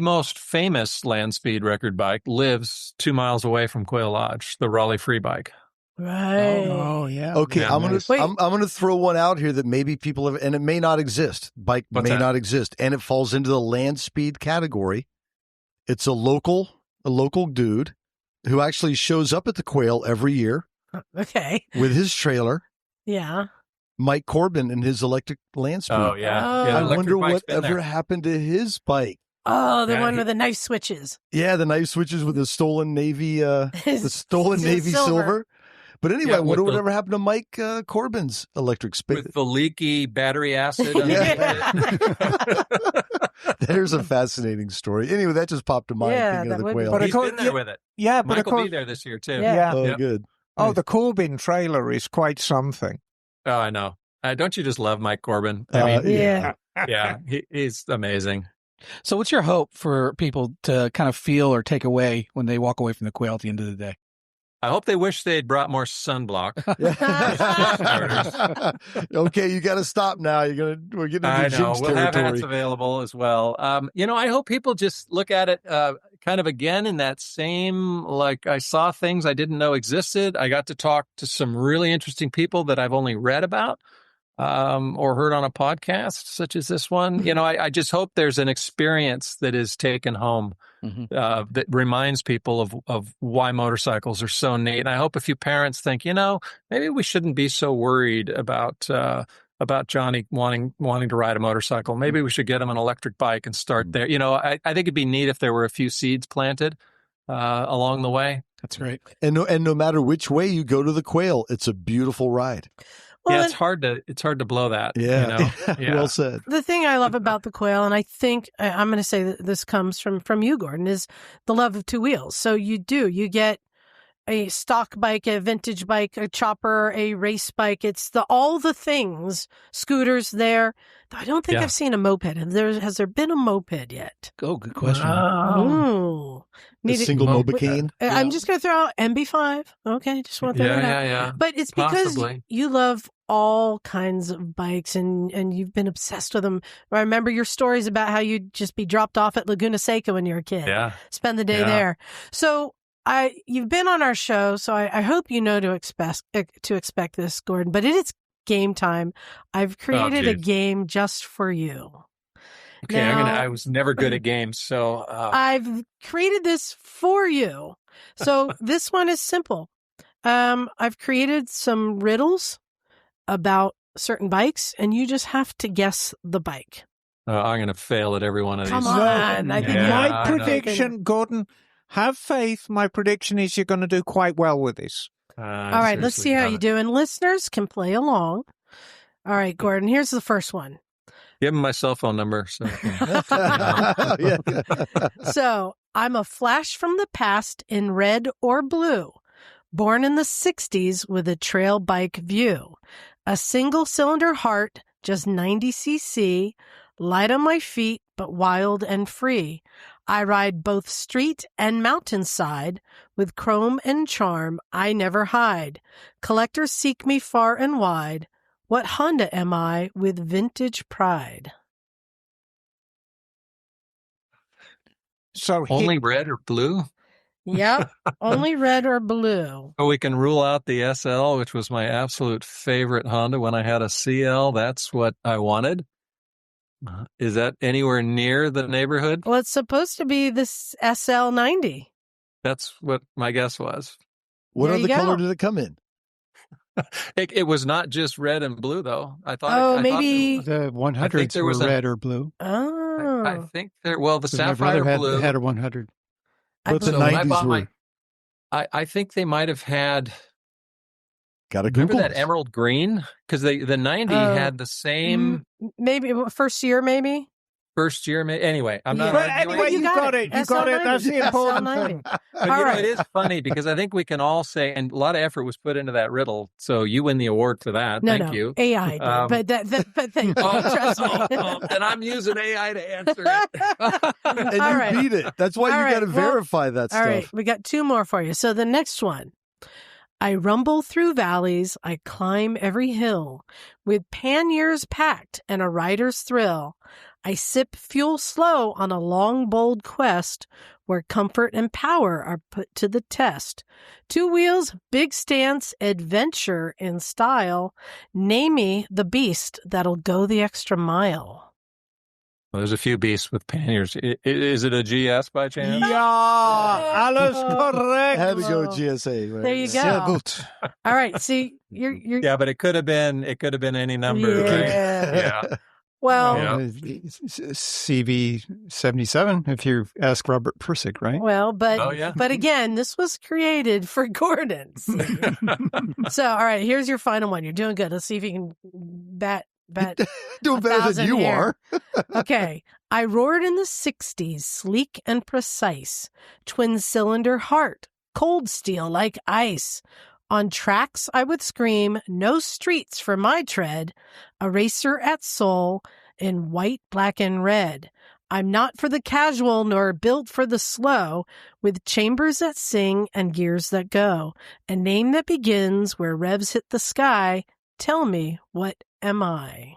most famous land speed record bike lives 2 miles away from Quail Lodge, the Raleigh Free Bike. Right. Oh yeah. Okay, Yeah, I'm gonna throw one out here that maybe people have, and it may not exist. Not exist, and it falls into the land speed category. It's a local dude who actually shows up at the Quail every year. Okay. With his trailer. Yeah. Mike Corbin and his electric land speed. Oh yeah. Oh. I wonder whatever happened to his bike. Oh, the one with the knife switches. Yeah, the knife switches with the stolen Navy, silver. But anyway, I wonder whatever happened to Mike Corbin's electric speed. With the leaky battery acid. There's a fascinating story. Anyway, that just popped to mind thinking of the Quail. But he's been there with it. Yeah, but Mike will be there this year too. Yeah. Oh, good. Oh, the Corbin trailer is quite something. Oh, I know. Don't you just love Mike Corbin? I mean, he's amazing. So what's your hope for people to kind of feel or take away when they walk away from the Quail at the end of the day? I hope they wish they'd brought more sunblock. Okay, you got to stop now. We're getting into Jim's we'll have territory. hats available as well. I hope people just look at it kind of again in that same, like, I saw things I didn't know existed. I got to talk to some really interesting people that I've only read about or heard on a podcast such as this one. I just hope there's an experience that is taken home that reminds people of why motorcycles are so neat. And I hope a few parents think, maybe we shouldn't be so worried about Johnny wanting to ride a motorcycle. Maybe we should get him an electric bike and start there. I think it'd be neat if there were a few seeds planted along the way. That's great. And no matter which way you go to the Quail, it's a beautiful ride. Well, it's hard to blow that. Yeah. Well said. The thing I love about the Quail, and I think I'm going to say that this comes from you, Gordon, is the love of two wheels. So you get a stock bike, a vintage bike, a chopper, a race bike. It's all the things. Scooters there. I don't think I've seen a moped. Has there been a moped yet? Oh, good question. Ooh. A single Mobicane? I'm just going to throw out MB5. Okay, just want to throw it out. Yeah. But it's because you love all kinds of bikes and you've been obsessed with them. I remember your stories about how you'd just be dropped off at Laguna Seca when you were a kid. Yeah. Spend the day there. So you've been on our show, so I hope you know to expect this, Gordon. But it is game time. I've created a game just for you. Okay, now, I was never good at games, so I've created this for you. So this one is simple. I've created some riddles about certain bikes, and you just have to guess the bike. I'm going to fail at every one of these. Come on. My prediction, Gordon, have faith. My prediction is you're going to do quite well with this. All right, let's see how you do. And listeners can play along. All right, Gordon, here's the first one. Give him my cell phone number. So, So I'm a flash from the past in red or blue. Born in the 60s with a trail bike view. A single-cylinder heart, just 90 cc. Light on my feet, but wild and free. I ride both street and mountainside. With chrome and charm, I never hide. Collectors seek me far and wide. What Honda am I with vintage pride? So only red or blue? Yep, only red or blue. So we can rule out the SL, which was my absolute favorite Honda when I had a CL. That's what I wanted. Is that anywhere near the neighborhood? Well, it's supposed to be this SL90. That's what my guess was. What other color did it come in? It was not just red and blue, though. I thought. Oh, maybe the 100s were red or blue. Oh, I think there. Well, the Sapphire blue had a 100. But the 90s were. I think they might have had. Got to Google that emerald green because the 90 had the same. Maybe first year, maybe. First year, anyway, I'm not. But anyway, you got it. You got it. That's the important thing. But it is funny because I think we can all say, and a lot of effort was put into that riddle, so you win the award for that. Thank you. AI did, but thank you. Trust me. And I'm using AI to answer it. And you beat it. That's why you got to verify that stuff. All right, we got two more for you. So the next one. I rumble through valleys, I climb every hill, with panniers packed and a rider's thrill. I sip fuel slow on a long, bold quest, where comfort and power are put to the test. 2 wheels, big stance, adventure in style. Name me the beast that'll go the extra mile. Well, there's a few beasts with panniers. Is it a GS by chance? Yeah, Alice, correct. Had to go GSA. Right? There you go. All right, see, you're. Yeah, but it could have been any number, right? Yeah. Well, CV77, if you ask Robert Persick, right? Well, but again, this was created for Gordon. So, all right, here's your final one. You're doing good. Let's see if you can bat doing better than you are. Okay. I roared in the 60s, sleek and precise. Twin cylinder heart, cold steel like ice. On tracks I would scream, no streets for my tread. A racer at soul in white, black, and red. I'm not for the casual nor built for the slow, with chambers that sing and gears that go. A name that begins where revs hit the sky. Tell me, what am I?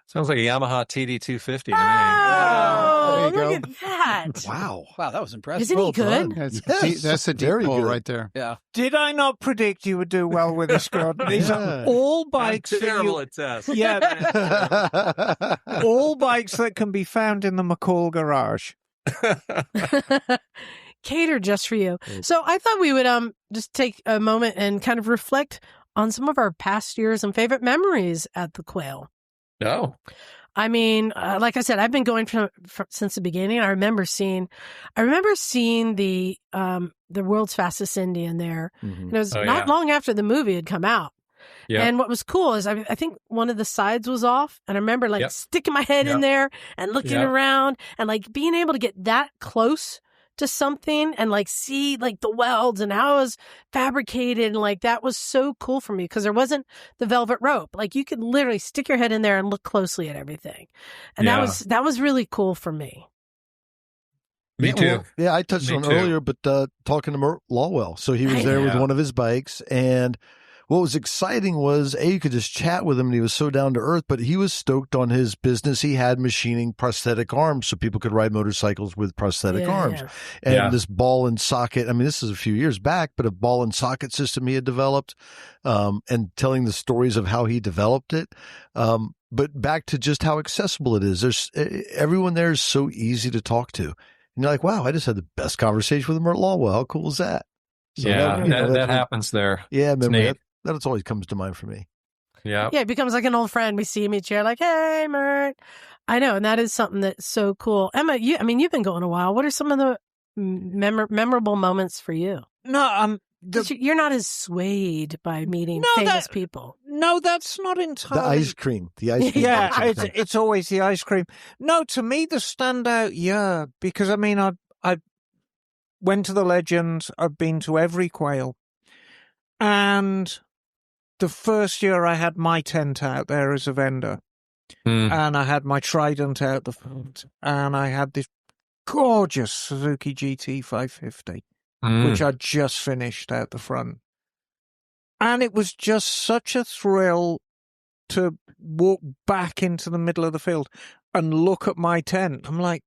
Sounds like a Yamaha TD250 to me. Oh, look at that. Wow, that was impressive. Isn't he good? That's a deep pull right there. Yeah. Did I not predict you would do well with this, Gordon? These are all bikes. Terrible at test. Yeah. All bikes that can be found in the McCall garage. Cater just for you. So I thought we would just take a moment and kind of reflect on some of our past years and favorite memories at the Quail. No. I mean, like I said, I've been going since the beginning. I remember seeing the world's fastest Indian there. Mm-hmm. And it was not long after the movie had come out. Yep. And what was cool is I think one of the sides was off, and I remember sticking my head in there and looking around and being able to get that close to something and like see like the welds and how it was fabricated. And like that was so cool for me because there wasn't the velvet rope. Like you could literally stick your head in there and look closely at everything. And that was really cool for me. Me too. Well, yeah, I touched on earlier, but talking to Mert Lawwell. So he was there with one of his bikes. And what was exciting was, you could just chat with him and he was so down to earth, but he was stoked on his business. He had machining prosthetic arms so people could ride motorcycles with prosthetic arms. And this ball and socket, I mean, this is a few years back, but a ball and socket system he had developed, and telling the stories of how he developed it. But back to just how accessible it is. Everyone there is so easy to talk to. And you're like, wow, I just had the best conversation with Mert Lawwell. How cool is that? So that happens there. Yeah, that's always comes to mind for me. Yeah. Yeah, it becomes like an old friend. We see him each year, like, hey, Mert. I know, and that is something that's so cool. Emma, you've been going a while. What are some of the memorable moments for you? No, you're not as swayed by meeting famous people. No, that's not entirely. The ice cream. Yeah, it's always the ice cream. No, to me, the standout, because I mean, I went to the Legends. I've been to every Quail. And the first year I had my tent out there as a vendor. And I had my Trident out the front. And I had this gorgeous Suzuki GT 550. Which I just finished out the front. And it was just such a thrill to walk back into the middle of the field and look at my tent. I'm like,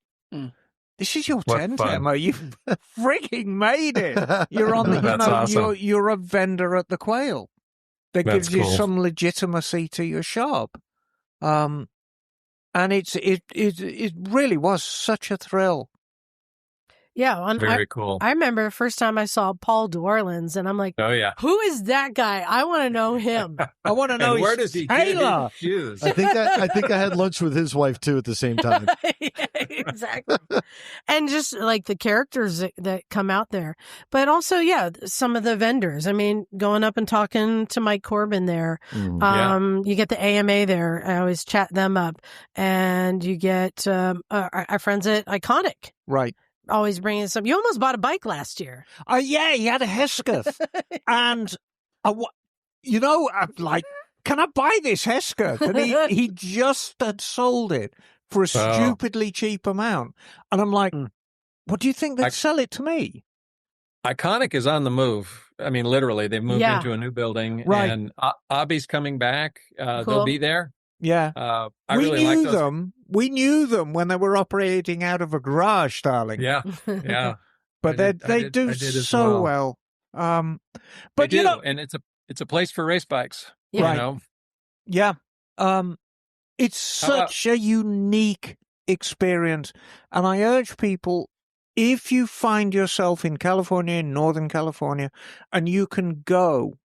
this is your tent, Emma. You've freaking made it. You're on the, awesome. You're a vendor at the Quail. That gives you some legitimacy to your shop. And it really was such a thrill. Yeah, very cool. I remember the first time I saw Paul Dorlands, and I'm like, "Oh yeah, who is that guy? I want to know him. I want to know where does he get his shoes." I think I had lunch with his wife too at the same time. Yeah, exactly, and just like the characters that come out there, but also some of the vendors. I mean, going up and talking to Mike Corbin there. You get the AMA there. I always chat them up, and you get our friends at Iconic, right. Always bringing some. You almost bought a bike last year. Oh, yeah, he had a Hesketh. And, I'm like, can I buy this Hesketh? And he just had sold it for a stupidly cheap amount. And I'm like, what do you think they'd sell it to me? Iconic is on the move. I mean, literally, they've moved into a new building. Right. And Abby's coming back. Cool. They'll be there. Yeah. We knew them. We knew them when they were operating out of a garage, darling. Yeah. Yeah. But they do so well. But they do, and it's a place for race bikes. Yeah. You know? Yeah. It's such a unique experience. And I urge people, if you find yourself in California, in Northern California, and you can go,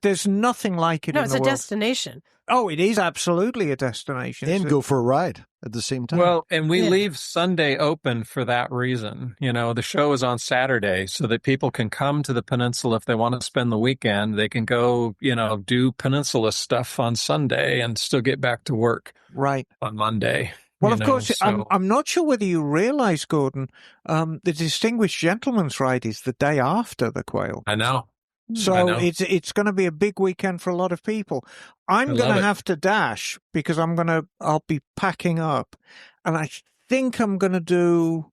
there's nothing like it in the world. No, it's a destination. Oh, it is absolutely a destination. And go for a ride at the same time. Well, and we leave Sunday open for that reason. You know, the show is on Saturday so that people can come to the peninsula if they want to spend the weekend. They can go, do peninsula stuff on Sunday and still get back to work on Monday. Well, of course, I'm not sure whether you realize, Gordon, the Distinguished Gentleman's Ride is the day after the Quail. I know. So it's going to be a big weekend for a lot of people. I'm going to have to dash because I'll be packing up, and I think I can do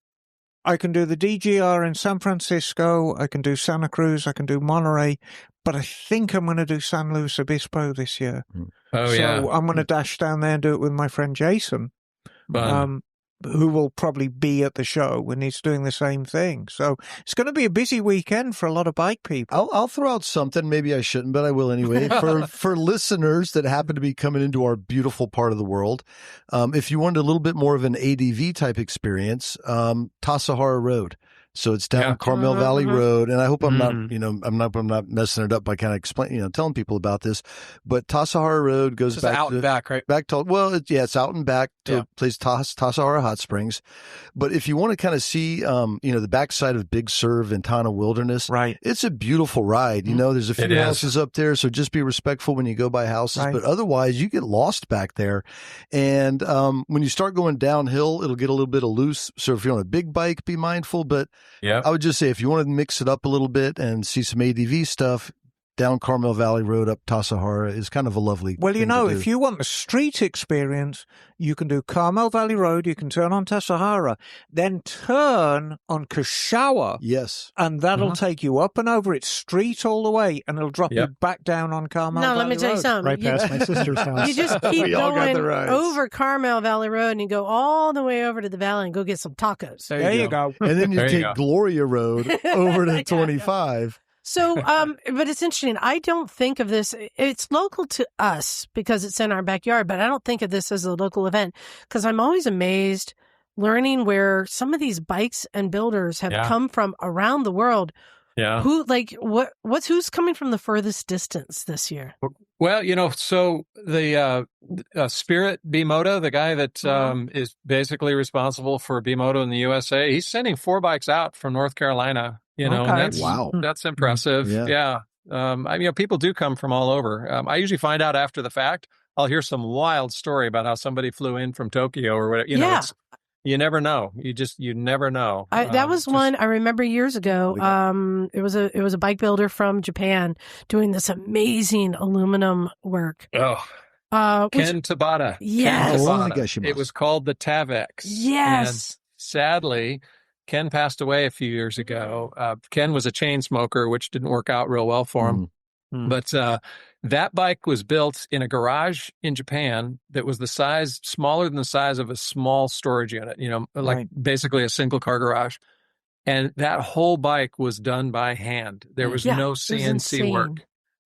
the DGR in San Francisco, I can do Santa Cruz, I can do Monterey, but I think I'm going to do San Luis Obispo this year. So I'm going to dash down there and do it with my friend Jason. Who will probably be at the show when he's doing the same thing. So it's going to be a busy weekend for a lot of bike people. I'll throw out something. Maybe I shouldn't, but I will anyway. For listeners that happen to be coming into our beautiful part of the world, if you wanted a little bit more of an ADV type experience, Tassajara Road. So it's down Carmel Valley Road, and I hope I'm not, I'm not messing it up by kind of explaining, telling people about this. But Tassajara Road goes just back out and back, right? Back to it's out and back to a place Tassajara Hot Springs. But if you want to kind of see, the backside of Big Sur, Ventana Wilderness, right? It's a beautiful ride. There's a few houses up there, so just be respectful when you go by houses. Right. But otherwise, you get lost back there. And when you start going downhill, it'll get a little bit of loose. So if you're on a big bike, be mindful. But Yeah. I would just say if you want to mix it up a little bit and see some ADV stuff, down Carmel Valley Road up Tassajara is kind of a lovely Well, thing to do. if you want the street experience, you can do Carmel Valley Road, you can turn on Tassajara, then turn on Kashawa. Yes. And that'll take you up and over its street all the way, and it'll drop you back down on Carmel Valley Road. No, let me tell you something. Right past my sister's house. You just keep We all got going the rides. over Carmel Valley Road and you go all the way over to the valley and go get some tacos. There you go. And then you There you take go. Gloria Road over to 25. So, but it's interesting. I don't think of this. It's local to us because it's in our backyard, but I don't think of this as a local event because I'm always amazed learning where some of these bikes and builders have come from around the world. Yeah. Who's coming from the furthest distance this year? Well, so the Spirit B-Moto, the guy that is basically responsible for B-Moto in the USA, he's sending 4 bikes out from North Carolina. And that's impressive. Yeah. People do come from all over. I usually find out after the fact. I'll hear some wild story about how somebody flew in from Tokyo or whatever. You never know. You never know. That was one I remember years ago. It was a bike builder from Japan doing this amazing aluminum work. Ken Tabata. Yes. Ken Tabata. It was called the Tavex. Yes. And sadly, Ken passed away a few years ago. Ken was a chain smoker, which didn't work out real well for him. But that bike was built in a garage in Japan that was smaller than the size of a small storage unit, basically a single car garage. And that whole bike was done by hand. There was no CNC work.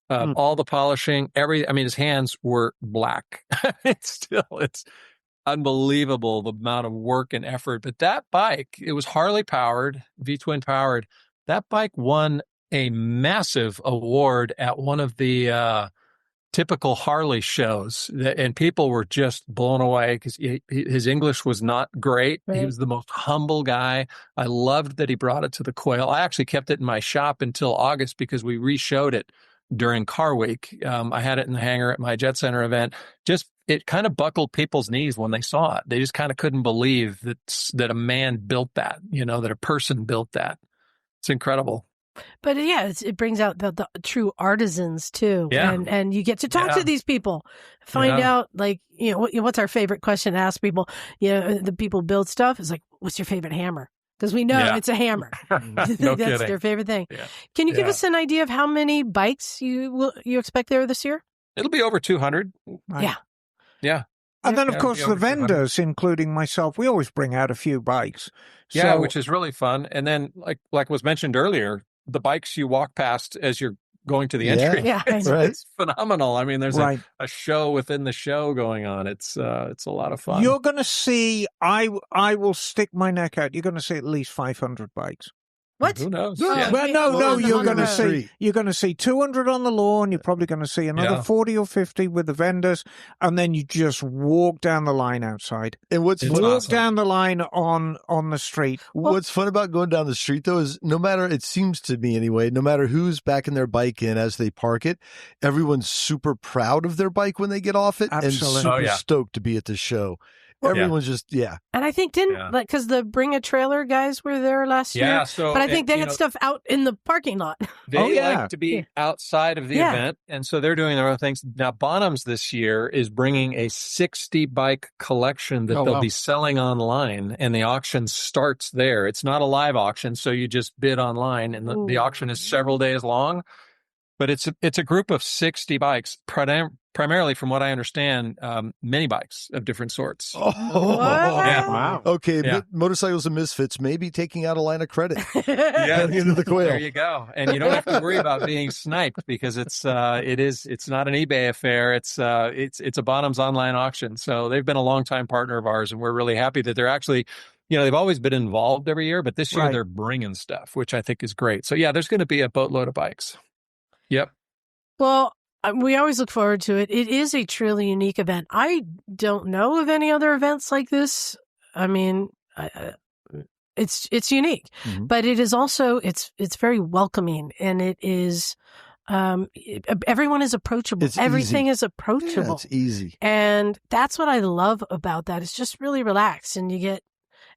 All the polishing, his hands were black. It's unbelievable the amount of work and effort. But that bike, it was Harley powered, V-twin powered. That bike won a massive award at one of the typical Harley shows, and people were just blown away because his English was not great. Right. He was the most humble guy. I loved that he brought it to the Quail. I actually kept it in my shop until August because we re-showed it during Car Week. I had it in the hangar at my Jet Center event. It kind of buckled people's knees when they saw it. They just kind of couldn't believe that a man built that, that a person built that. It's incredible. But it brings out the true artisans too. Yeah. And you get to talk to these people, find out what's our favorite question to ask people. The people build stuff is like, what's your favorite hammer? Because we know it's a hammer. No That's kidding. their favorite thing. Yeah. Can you give us an idea of how many bikes you expect there this year? It'll be over 200. Right. Yeah. Yeah. And then, of course, the vendors, including myself, we always bring out a few bikes. Yeah, which is really fun. And then, like was mentioned earlier, the bikes you walk past as you're going to the entry. Yeah, it's phenomenal. I mean, there's a show within the show going on. It's a lot of fun. You're going to see, I will stick my neck out. You're going to see at least 500 bikes. What? Who knows? No, you're going to see 200 on the lawn. You're probably going to see another 40 or 50 with the vendors, and then you just walk down the line outside. And down the line on the street. What's fun about going down the street though is it seems to me anyway, no matter who's backing their bike in as they park it, everyone's super proud of their bike when they get off it. Absolutely. And super stoked to be at the show. Everyone's And I think because the Bring a Trailer guys were there last year. Yeah, so but I think they had stuff out in the parking lot. They like to be outside of the event, and so they're doing their own things. Now, Bonhams this year is bringing a 60 bike collection that they'll be selling online, and the auction starts there. It's not a live auction, so you just bid online, and the auction is several days long. But it's a group of 60 bikes, primarily, from what I understand, mini bikes of different sorts. Wow. Okay, but Motorcycles and Misfits may be taking out a line of credit. Into the Quail. There you go. And you don't have to worry about being sniped because it's not an eBay affair. It's a Bonhams online auction. So they've been a longtime partner of ours, and we're really happy that they're actually, they've always been involved every year, but this year they're bringing stuff, which I think is great. So there's going to be a boatload of bikes. Yep. Well, we always look forward to it. It is a truly unique event. I don't know of any other events like this. I mean, it's unique, but it is also it's very welcoming, and it is everyone is approachable. Everything is approachable. Yeah, it's easy, and that's what I love about that. It's just really relaxed, and you get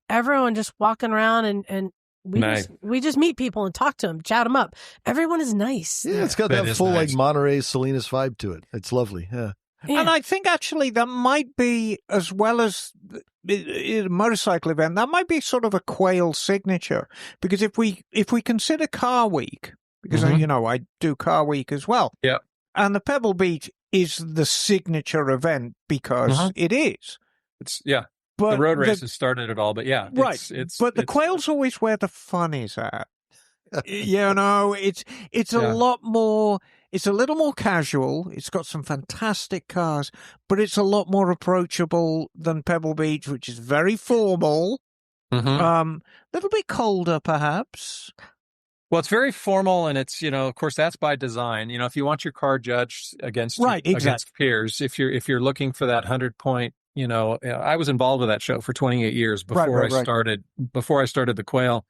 everyone just walking around and we just meet people and talk to them, chat them up. Everyone is nice. Yeah, it's got that full nice. Like Monterey Salinas vibe to it. It's lovely. Yeah. And I think actually that might be, as well as a motorcycle event, that might be sort of a Quail signature. Because if we consider Car Week, because I do Car Week as well. Yeah. And the Pebble Beach is the signature event because it is. It's but the road races started it all, but right. But the Quail's always where the fun is at. It's a lot more. It's a little more casual. It's got some fantastic cars, but it's a lot more approachable than Pebble Beach, which is very formal. A little bit colder, perhaps. Well, it's very formal, and it's, of course, that's by design. If you want your car judged against peers, if you're looking for that 100-point, I was involved with that show for 28 years before I started the Quail.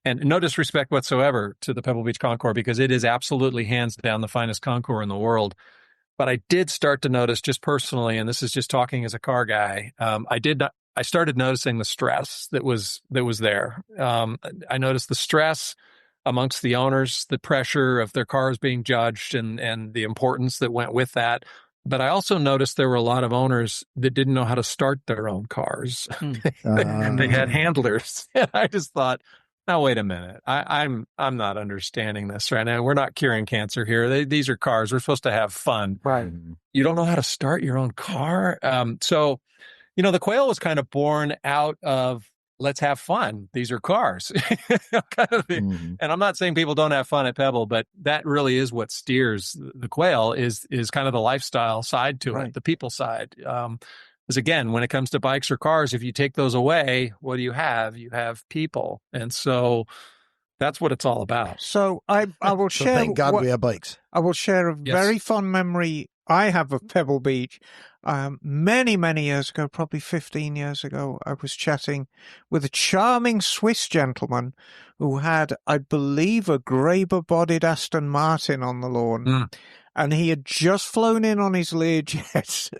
And no disrespect whatsoever to the Pebble Beach Concours, because it is absolutely hands down the finest concours in the world. But I did start to notice, just personally, and this is just talking as a car guy, I started noticing the stress that was there. I noticed the stress amongst the owners, the pressure of their cars being judged and the importance that went with that. But I also noticed there were a lot of owners that didn't know how to start their own cars. They had handlers. And I just thought, now, wait a minute. I'm not understanding this right now. We're not curing cancer here. These are cars. We're supposed to have fun. Right. You don't know how to start your own car. So, the Quail was kind of born out of, let's have fun. These are cars. And I'm not saying people don't have fun at Pebble, but that really is what steers the Quail is kind of the lifestyle side to it, the people side. Because again, when it comes to bikes or cars, if you take those away, what do you have? You have people. And so that's what it's all about. So I will share. Thank God we have bikes. I will share a very fond memory I have of Pebble Beach. Many, many years ago, probably 15 years ago, I was chatting with a charming Swiss gentleman who had, I believe, a Graber-bodied Aston Martin on the lawn. And he had just flown in on his Learjet,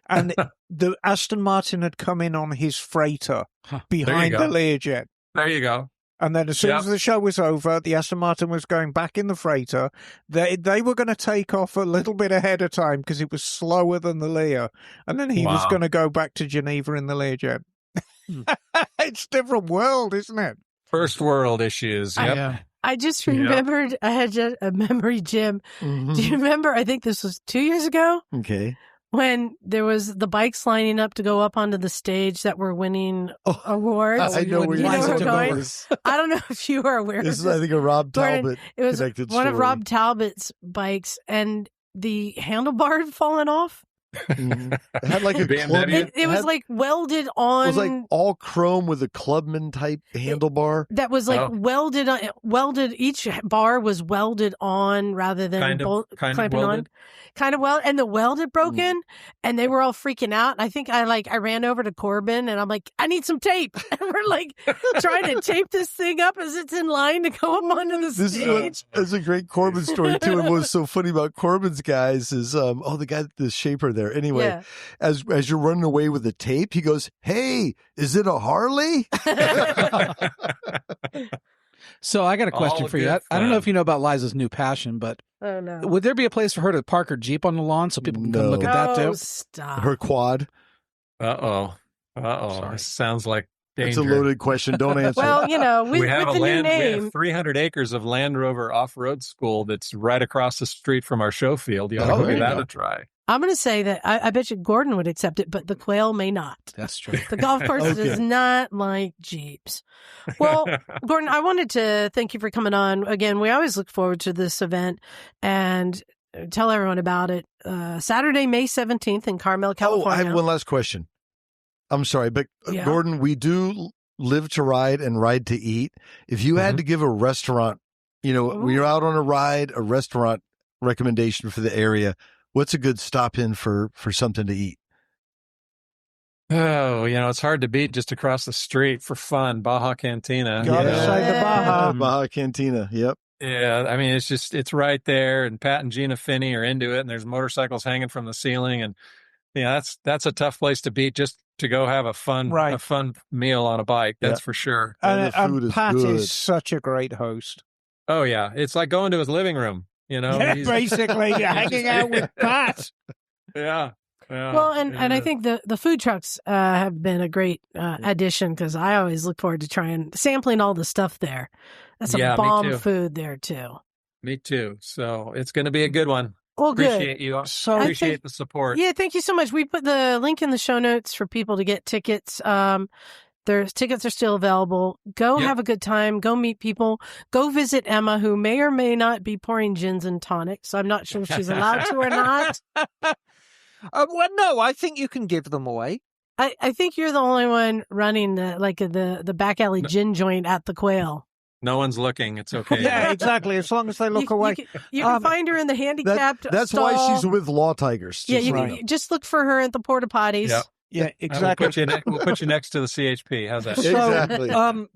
and the Aston Martin had come in on his freighter behind the Learjet. There you go. And then as soon as the show was over, the Aston Martin was going back in the freighter. They were going to take off a little bit ahead of time because it was slower than the Lear. And then he was going to go back to Geneva in the Learjet. It's a different world, isn't it? First world issues. Yep. I just remembered, I had a memory, Jim. Do you remember, I think this was 2 years ago? Okay. When there was the bikes lining up to go up onto the stage that were winning awards. I know where you're going. I don't know if you are aware. This is, I think, a Rob Talbot It was connected one story. of Rob Talbot's bikes, and the handlebar had fallen off. It had like a it was like welded on. It was like all chrome with a Clubman type handlebar. That was like welded on. Welded. Each bar was welded on rather than clamping on. Kind of weld, and the weld had broken, and they were all freaking out. I think I ran over to Corbin, and I'm like, I need some tape, and we're like trying to tape this thing up as it's in line to go up onto the stage. This is a great Corbin story too. And what's so funny about Corbin's guys is the guy, the shaper there. Anyway, as you're running away with the tape, he goes, "Hey, is it a Harley?" So I got a question for you. I don't know if you know about Liza's new passion, but would there be a place for her to park her Jeep on the lawn so people can come look at that too? Stop. Her quad. This sounds like danger. It's a loaded question. Don't answer. Well, we have with the new name, we have 300 acres of Land Rover off-road school that's right across the street from our show field. You ought to give that a try. I'm going to say that I bet you Gordon would accept it, but the Quail may not. That's true. The golf course does not like Jeeps. Well, Gordon, I wanted to thank you for coming on. Again, we always look forward to this event and tell everyone about it. Saturday, May 17th in Carmel, California. I have one last question. I'm sorry, but Gordon, we do live to ride and ride to eat. If you had to give a restaurant, when you're out on a ride, a restaurant recommendation for the area, what's a good stop in for something to eat? Oh, it's hard to beat just across the street for fun. Baja Cantina. Gotta say the Baja. Baja Cantina. Yep. Yeah. I mean, it's right there, and Pat and Gina Finney are into it, and there's motorcycles hanging from the ceiling, and that's a tough place to beat just to go have a fun meal on a bike. That's for sure. And the food is Pat good. is such a great host. Oh yeah, it's like going to his living room. Yeah, basically, you're hanging out with Pat. Yeah. Well, and I think the food trucks have been a great addition because I always look forward to sampling all the stuff there. That's some bomb food there too. Me too. So it's going to be a good one. Well, appreciate good. You. So appreciate the support. Yeah, thank you so much. We put the link in the show notes for people to get tickets. There's tickets are still available. Go have a good time. Go meet people. Go visit Emma, who may or may not be pouring gins and tonics. I'm not sure if she's allowed to or not. Well, no, I think you can give them away. I think you're the only one running the back alley gin joint at the Quail. No one's looking. It's okay. Yeah, exactly. As long as they look away. You can find her in the handicapped That's stall. why she's with Law Tigers. You just look for her at the porta potties. Yeah. Yeah, exactly. We'll put you next to the CHP. How's that? Exactly.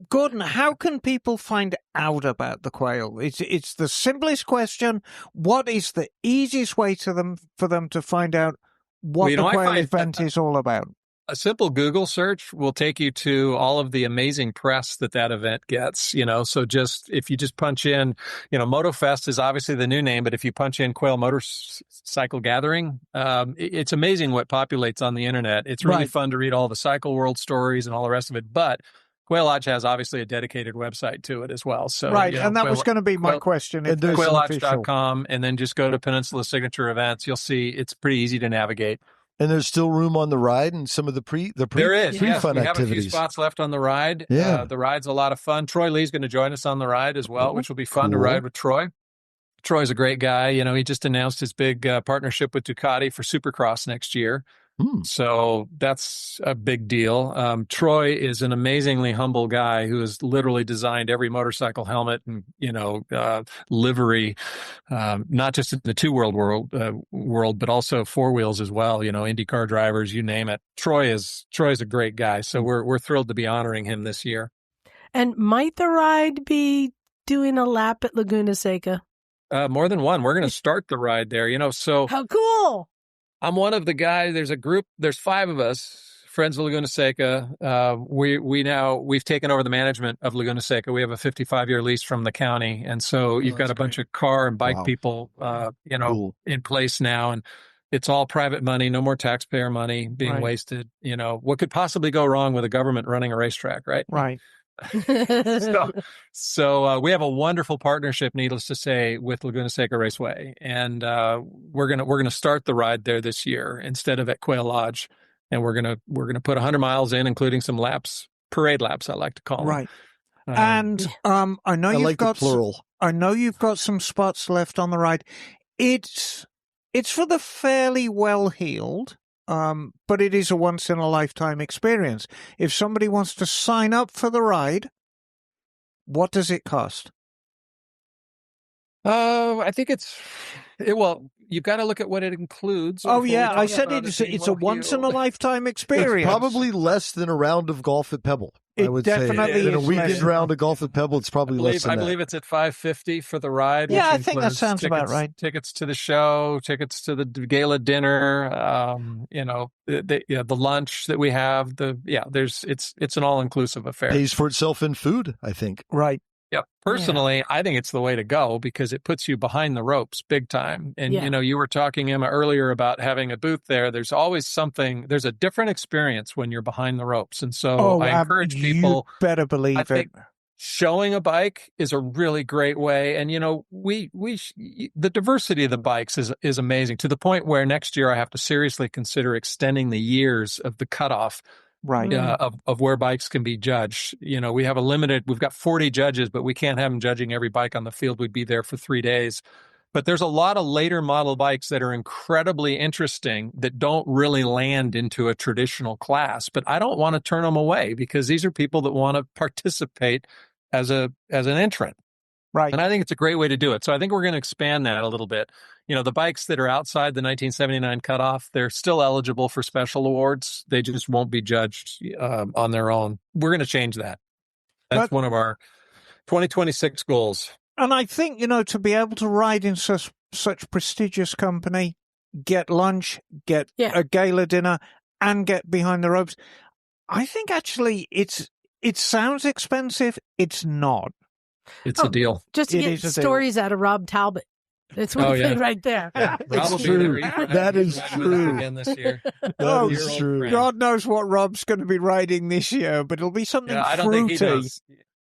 Gordon, how can people find out about the Quail? It's the simplest question. What is the easiest way for them to find out what the Quail event is all about? A simple Google search will take you to all of the amazing press that event gets, so if you just punch in, MotoFest is obviously the new name, but if you punch in Quail Motorcycle Gathering, it's amazing what populates on the internet. It's really fun to read all the cycle world stories and all the rest of it, but Quail Lodge has obviously a dedicated website to it as well. So and that was going to be my question. QuailLodge.com, and then just go to Peninsula Signature Events. You'll see it's pretty easy to navigate. And there's still room on the ride and some of the pre-fun activities. We have a few spots left on the ride. Yeah. The ride's a lot of fun. Troy Lee's going to join us on the ride as well, which will be fun to ride with Troy. Troy's a great guy. He just announced his big partnership with Ducati for Supercross next year. So that's a big deal. Troy is an amazingly humble guy who has literally designed every motorcycle helmet and, livery, not just in the two-wheel world, but also four wheels as well, IndyCar drivers, you name it. Troy's a great guy. So we're thrilled to be honoring him this year. And might the ride be doing a lap at Laguna Seca? More than one. We're going to start the ride there, so. How cool. I'm one of the guys. There's a group. There's 5 of us, friends of Laguna Seca. We've taken over the management of Laguna Seca. We have a 55-year lease from the county, and so you've got a bunch of car and bike people, in place now, and it's all private money. No more taxpayer money being wasted. What could possibly go wrong with a government running a racetrack, right? Right. So we have a wonderful partnership, needless to say, with Laguna Seca Raceway, and we're gonna start the ride there this year instead of at Quail Lodge, and we're gonna put 100 miles in, including some laps, parade laps, I like to call them. Right. And I know you've got plural. I know you've got some spots left on the ride. It's for the fairly well-heeled. But it is a once-in-a-lifetime experience. If somebody wants to sign up for the ride, what does it cost? I think you've got to look at what it includes. I said it's a once-in-a-lifetime experience. It's probably less than a round of golf at Pebble. I would definitely say in a weekend round of golf at Pebble, it's probably less than that. I believe it's at $550 for the ride. Yeah, I think that sounds about right. Tickets to the show, tickets to the gala dinner, the lunch that we have. It's an all-inclusive affair. Pays for itself in food, I think. Right. Yeah. Personally, I think it's the way to go because it puts you behind the ropes big time. And, you were talking, Emma, earlier about having a booth there. There's always there's a different experience when you're behind the ropes. And so I encourage people. You better believe it. Think showing a bike is a really great way. And, the diversity of the bikes is amazing to the point where next year I have to seriously consider extending the years of the cutoff. Right. Of where bikes can be judged. We've got 40 judges, but we can't have them judging every bike on the field. We'd be there for 3 days. But there's a lot of later model bikes that are incredibly interesting that don't really land into a traditional class. But I don't want to turn them away because these are people that want to participate as an entrant. Right. And I think it's a great way to do it. So I think we're going to expand that a little bit. The bikes that are outside the 1979 cutoff, they're still eligible for special awards. They just won't be judged on their own. We're going to change that. That's one of our 2026 goals. And I think, to be able to ride in such prestigious company, get lunch, get a gala dinner, and get behind the ropes. I think actually it sounds expensive. It's not. It's a deal. Just to get stories out of Rob Talbot. That's one thing right there. Yeah, it's true. That is true. Again this year. That is true. God knows what Rob's going to be riding this year, but it'll be something fruity.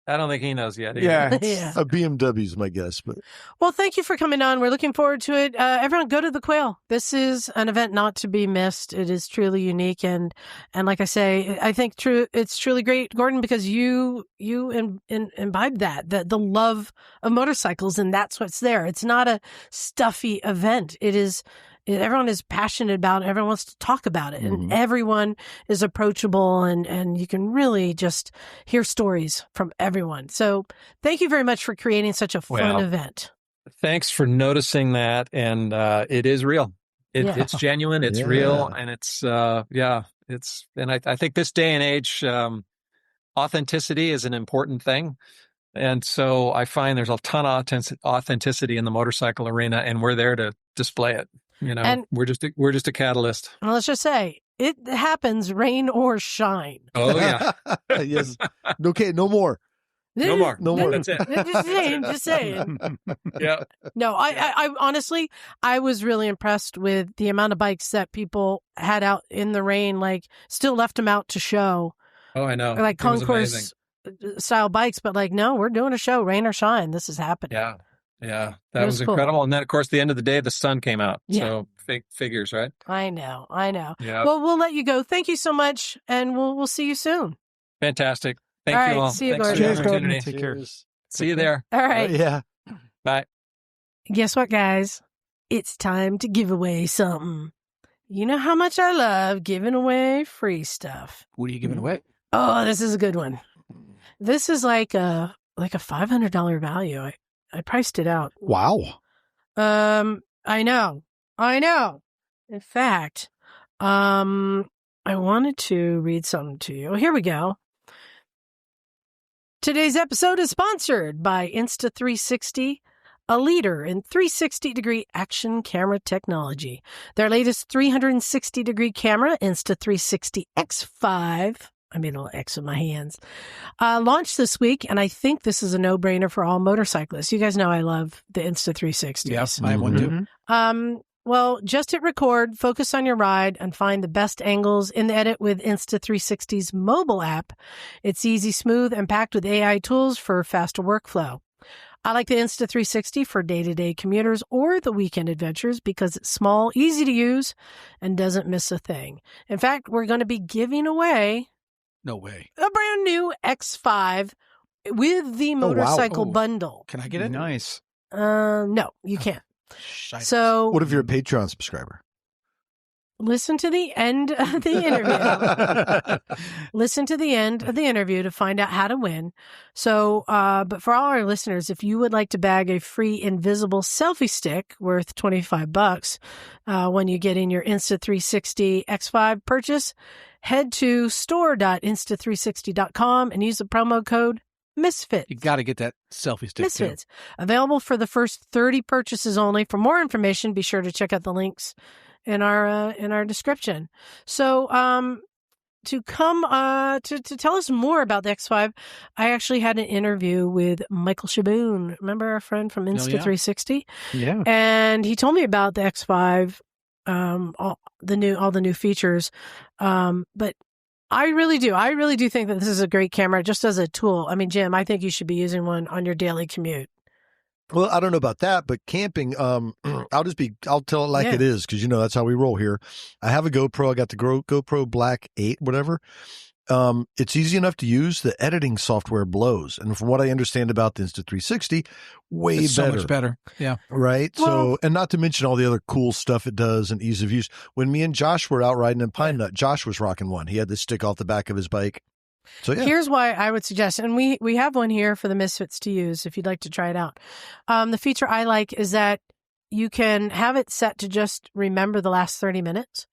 I don't think he knows yet. Yeah. A BMW is my guess. But well, thank you for coming on. We're looking forward to it. Everyone, go to the Quail. This is an event not to be missed. It is truly unique, and like I say, I think it's truly great, Gordon, because you imbibe the love of motorcycles, and that's what's there. It's not a stuffy event. It is. Everyone is passionate about it. Everyone wants to talk about it, and everyone is approachable, and you can really just hear stories from everyone. So thank you very much for creating such a fun event. Thanks for noticing that. And it is real. It's genuine. It's real. And I think this day and age, authenticity is an important thing. And so I find there's a ton of authenticity in the motorcycle arena, and we're there to display it. And we're just a catalyst. Well, let's just say it happens, rain or shine. Oh yeah. Yes. Okay. No more. No more. That's it. Just saying. Yeah. No, I honestly, I was really impressed with the amount of bikes that people had out in the rain, like still left them out to show. Oh, I know. Like concourse style bikes, but like, no, we're doing a show, rain or shine. This is happening. Yeah. Yeah, that was incredible. Cool. And then, of course, the end of the day, the sun came out. Yeah. So figures, right? I know. Yeah. Well, we'll let you go. Thank you so much, and we'll see you soon. Fantastic. Thank you all. See you, Thanks Gordon. for the opportunity. Take care. See you there. All right. Yeah. Bye. Guess what, guys? It's time to give away something. You know how much I love giving away free stuff. What are you giving away? Oh, this is a good one. This is like a $500 value. I priced it out. Wow. I know. In fact, I wanted to read something to you. Here we go. Today's episode is sponsored by Insta360, a leader in 360-degree action camera technology. Their latest 360-degree camera, Insta360 X5, I made a little X with my hands, launched this week, and I think this is a no-brainer for all motorcyclists. You guys know I love the Insta360s. Yes, I have one too. Well, just hit record, focus on your ride, and find the best angles in the edit with Insta360's mobile app. It's easy, smooth, and packed with AI tools for faster workflow. I like the Insta360 for day-to-day commuters or the weekend adventures because it's small, easy to use, and doesn't miss a thing. In fact, we're going to be giving away... No way. a brand new X5 with the motorcycle bundle. Can I get it? Nice. No, you can't. Shite. So, what if you're a Patreon subscriber? listen to the end of the interview. Listen to the end of the interview to find out how to win. So, but for all our listeners, if you would like to bag a free invisible selfie stick worth $25 when you get in your Insta360 X5 purchase, head to store.insta360.com and use the promo code Misfits. You got to get that selfie stick. Misfits. Available for the first 30 purchases only. For more information, be sure to check out the links in our description. So, to tell us more about the X5, I actually had an interview with Michael Shaboon. Remember our friend from Insta360? Yeah. And he told me about the X5, all the new features. But I really do think that this is a great camera just as a tool. I mean, Jim, I think you should be using one on your daily commute. Well, I don't know about that, but camping, I'll tell it like it is, because, that's how we roll here. I have a GoPro. I got the GoPro Black 8, whatever. It's easy enough to use. The editing software blows. And from what I understand about the Insta360, it's better. So much better. Yeah. Right. Well, and not to mention all the other cool stuff it does and ease of use. When me and Josh were out riding in Pine Nut, Josh was rocking one. He had this stick off the back of his bike. So yeah. Here's why I would suggest, and we have one here for the Misfits to use if you'd like to try it out. The feature I like is that you can have it set to just remember the last 30 minutes.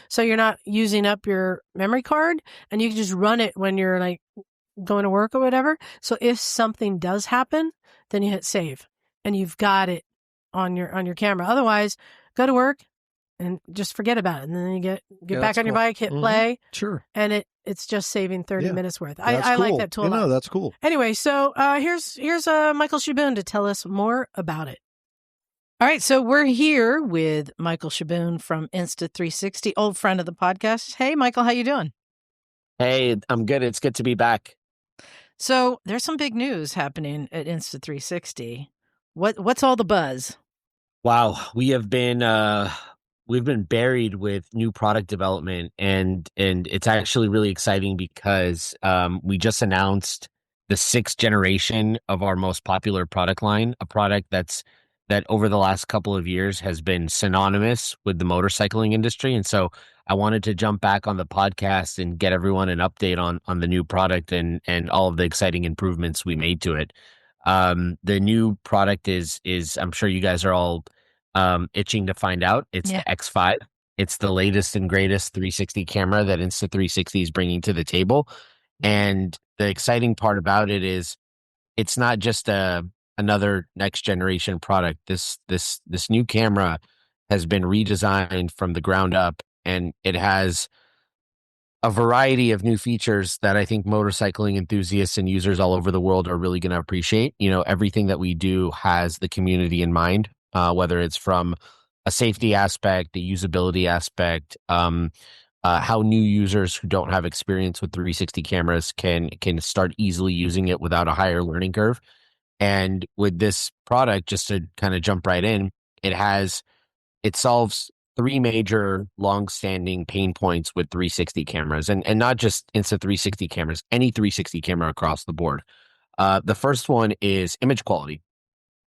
So you're not using up your memory card, and you can just run it when you're like going to work or whatever. So if something does happen, then you hit save and you've got it on your camera. Otherwise, go to work and just forget about it. And then you get back that's on your cool. bike, hit play. Sure. And it's just saving 30 minutes worth. I That's like cool. that tool a lot. No, that's cool. Anyway, so here's Michael Shaboon to tell us more about it. All right, so we're here with Michael Shaboon from Insta360, old friend of the podcast. Hey, Michael, how you doing? Hey, I'm good. It's good to be back. So there's some big news happening at Insta360. What's all the buzz? Wow, we've been buried with new product development, and it's actually really exciting because we just announced the 6th generation of our most popular product line, a product that over the last couple of years has been synonymous with the motorcycling industry. And so I wanted to jump back on the podcast and get everyone an update on the new product and all of the exciting improvements we made to it. The new product is I'm sure you guys are all itching to find out. It's the X5. It's the latest and greatest 360 camera that Insta360 is bringing to the table. And the exciting part about it is it's not just another next generation product. This new camera has been redesigned from the ground up, and it has a variety of new features that I think motorcycling enthusiasts and users all over the world are really going to appreciate. You know, everything that we do has the community in mind, whether it's from a safety aspect, a usability aspect, how new users who don't have experience with 360 cameras can start easily using it without a higher learning curve. And with this product, just to kind of jump right in, it solves 3 major long-standing pain points with 360 cameras, and not just Insta360 cameras, any 360 camera across the board. The first one is image quality.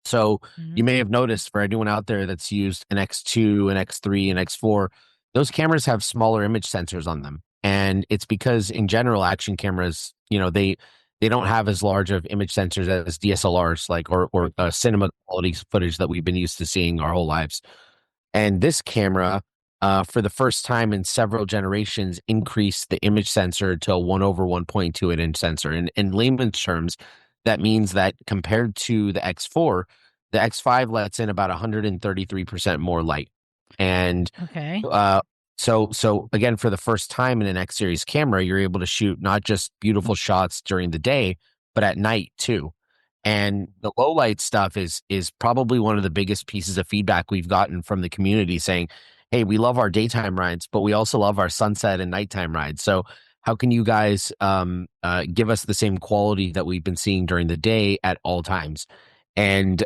So you may have noticed, for anyone out there that's used an X2, an X3, an X4, those cameras have smaller image sensors on them. And it's because in general, action cameras, you know, they don't have as large of image sensors as DSLRs, like or cinema quality footage that we've been used to seeing our whole lives. And this camera, for the first time in several generations, increased the image sensor to a 1/1.2 inch sensor. And in layman's terms, that means that compared to the X4, the X5 lets in about 133% more light. And so again, for the first time in an X series camera, you're able to shoot not just beautiful shots during the day, but at night too. And the low light stuff is probably one of the biggest pieces of feedback we've gotten from the community, saying, hey, we love our daytime rides, but we also love our sunset and nighttime rides. So how can you guys give us the same quality that we've been seeing during the day at all times? And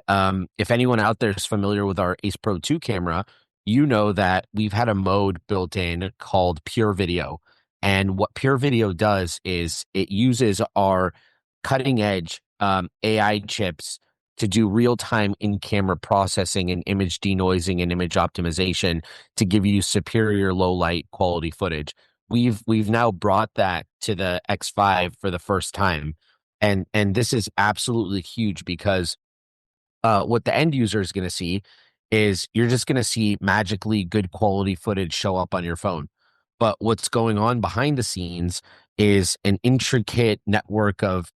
if anyone out there is familiar with our Ace Pro 2 camera, you know that we've had a mode built in called Pure Video. And what Pure Video does is it uses our cutting edge AI chips to do real-time in-camera processing and image denoising and image optimization to give you superior low-light quality footage. We've now brought that to the X5 for the first time. And this is absolutely huge because what the end user is going to see is you're just going to see magically good quality footage show up on your phone. But what's going on behind the scenes is an intricate network of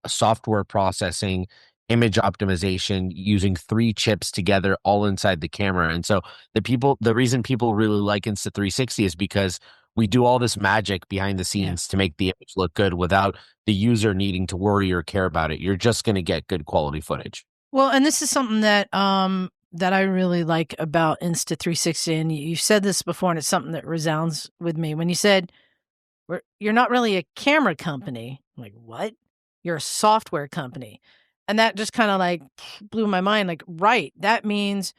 software processing, image optimization, using 3 chips together all inside the camera. And so the reason people really like Insta360 is because we do all this magic behind the scenes to make the image look good without the user needing to worry or care about it. You're just going to get good quality footage. Well, and this is something that that I really like about Insta360, and you said this before, and it's something that resounds with me. When you said, you're not really a camera company, I'm like, what? You're a software company. And that just kind of like blew my mind. Like, right, that means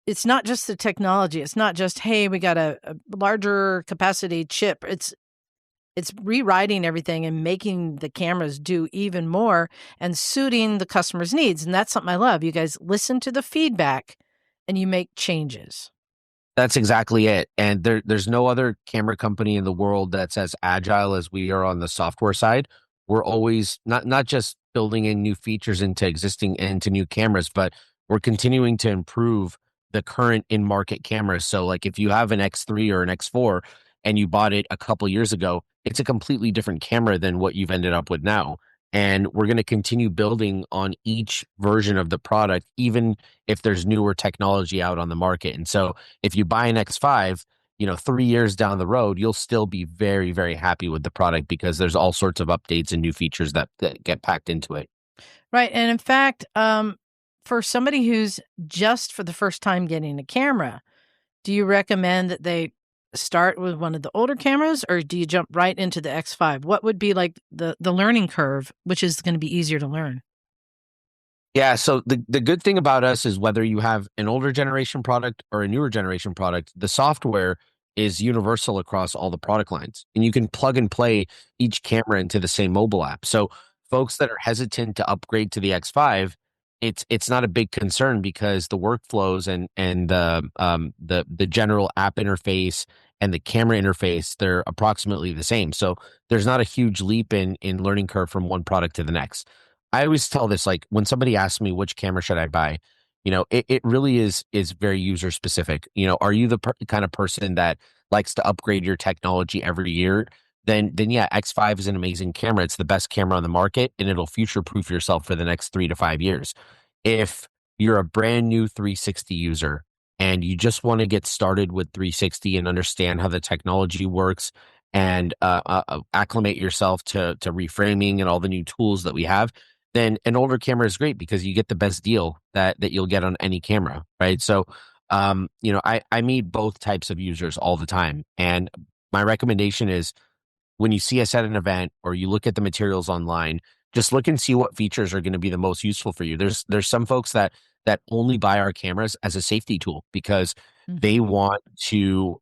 it's not just the technology. It's not just, hey, we got a larger capacity chip. It's rewriting everything and making the cameras do even more and suiting the customer's needs. And that's something I love. You guys listen to the feedback and you make changes. That's exactly it. And there's no other camera company in the world that's as agile as we are on the software side. We're always not just building in new features into new cameras, but we're continuing to improve the current in-market cameras. So like if you have an X3 or an X4 and you bought it a couple years ago, it's a completely different camera than what you've ended up with now. And we're going to continue building on each version of the product, even if there's newer technology out on the market. And so if you buy an X5, 3 years down the road, you'll still be very, very happy with the product because there's all sorts of updates and new features that get packed into it. Right. And in fact, for somebody who's just for the first time getting a camera, do you recommend that they start with one of the older cameras, or do you jump right into the X5? What would be like the learning curve, which is going to be easier to learn? Yeah, so the good thing about us is whether you have an older generation product or a newer generation product, the software is universal across all the product lines. And you can plug and play each camera into the same mobile app. So folks that are hesitant to upgrade to the X5, it's not a big concern because the workflows and the general app interface and the camera interface, they're approximately the same. So there's not a huge leap in learning curve from one product to the next. I always tell this, like when somebody asks me which camera should I buy, it really is very user specific. Are you the kind of person that likes to upgrade your technology every year? Then yeah, X5 is an amazing camera. It's the best camera on the market, and it'll future proof yourself for the next 3 to 5 years. If you're a brand new 360 user and you just want to get started with 360 and understand how the technology works and acclimate yourself to reframing and all the new tools that we have, then an older camera is great because you get the best deal that you'll get on any camera, right? So, I meet both types of users all the time. And my recommendation is when you see us at an event or you look at the materials online, just look and see what features are going to be the most useful for you. There's some folks that only buy our cameras as a safety tool because they want to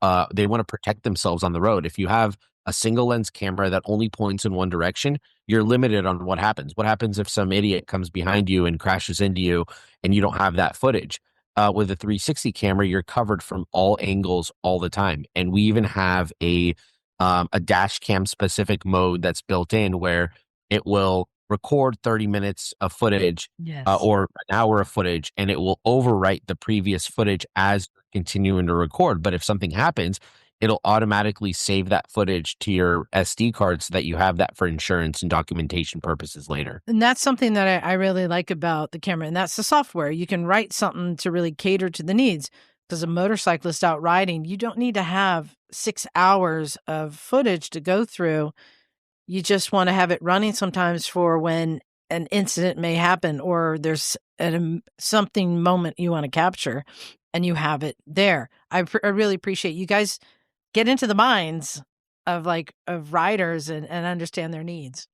protect themselves on the road. If you have a single lens camera that only points in one direction, you're limited on what happens. What happens if some idiot comes behind you and crashes into you and you don't have that footage? With a 360 camera, you're covered from all angles all the time. And we even have a dash cam specific mode that's built in where it will record 30 minutes of footage or an hour of footage, and it will overwrite the previous footage as continuing to record. But if something happens, it'll automatically save that footage to your SD card so that you have that for insurance and documentation purposes later. And that's something that I really like about the camera, and that's the software. You can write something to really cater to the needs. Because a motorcyclist out riding, you don't need to have 6 hours of footage to go through. You just want to have it running sometimes for when an incident may happen or there's something moment you want to capture, and you have it there. I really appreciate you guys get into the minds of riders and understand their needs.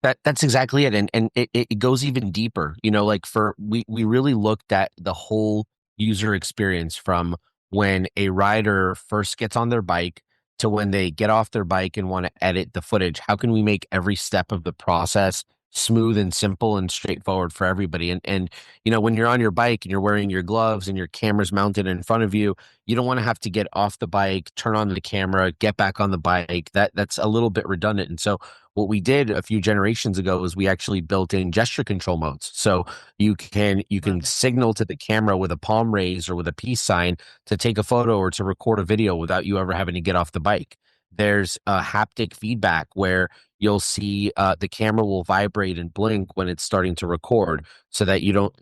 That's exactly it. And it goes even deeper, we really looked at the whole user experience from when a rider first gets on their bike to when they get off their bike and want to edit the footage. How can we make every step of the process smooth and simple and straightforward for everybody? And when you're on your bike and you're wearing your gloves and your camera's mounted in front of you, you don't want to have to get off the bike, turn on the camera, get back on the bike. That's a little bit redundant. And so what we did a few generations ago was we actually built in gesture control modes. So you can signal to the camera with a palm raise or with a peace sign to take a photo or to record a video without you ever having to get off the bike. There's a haptic feedback where you'll see the camera will vibrate and blink when it's starting to record so that you don't,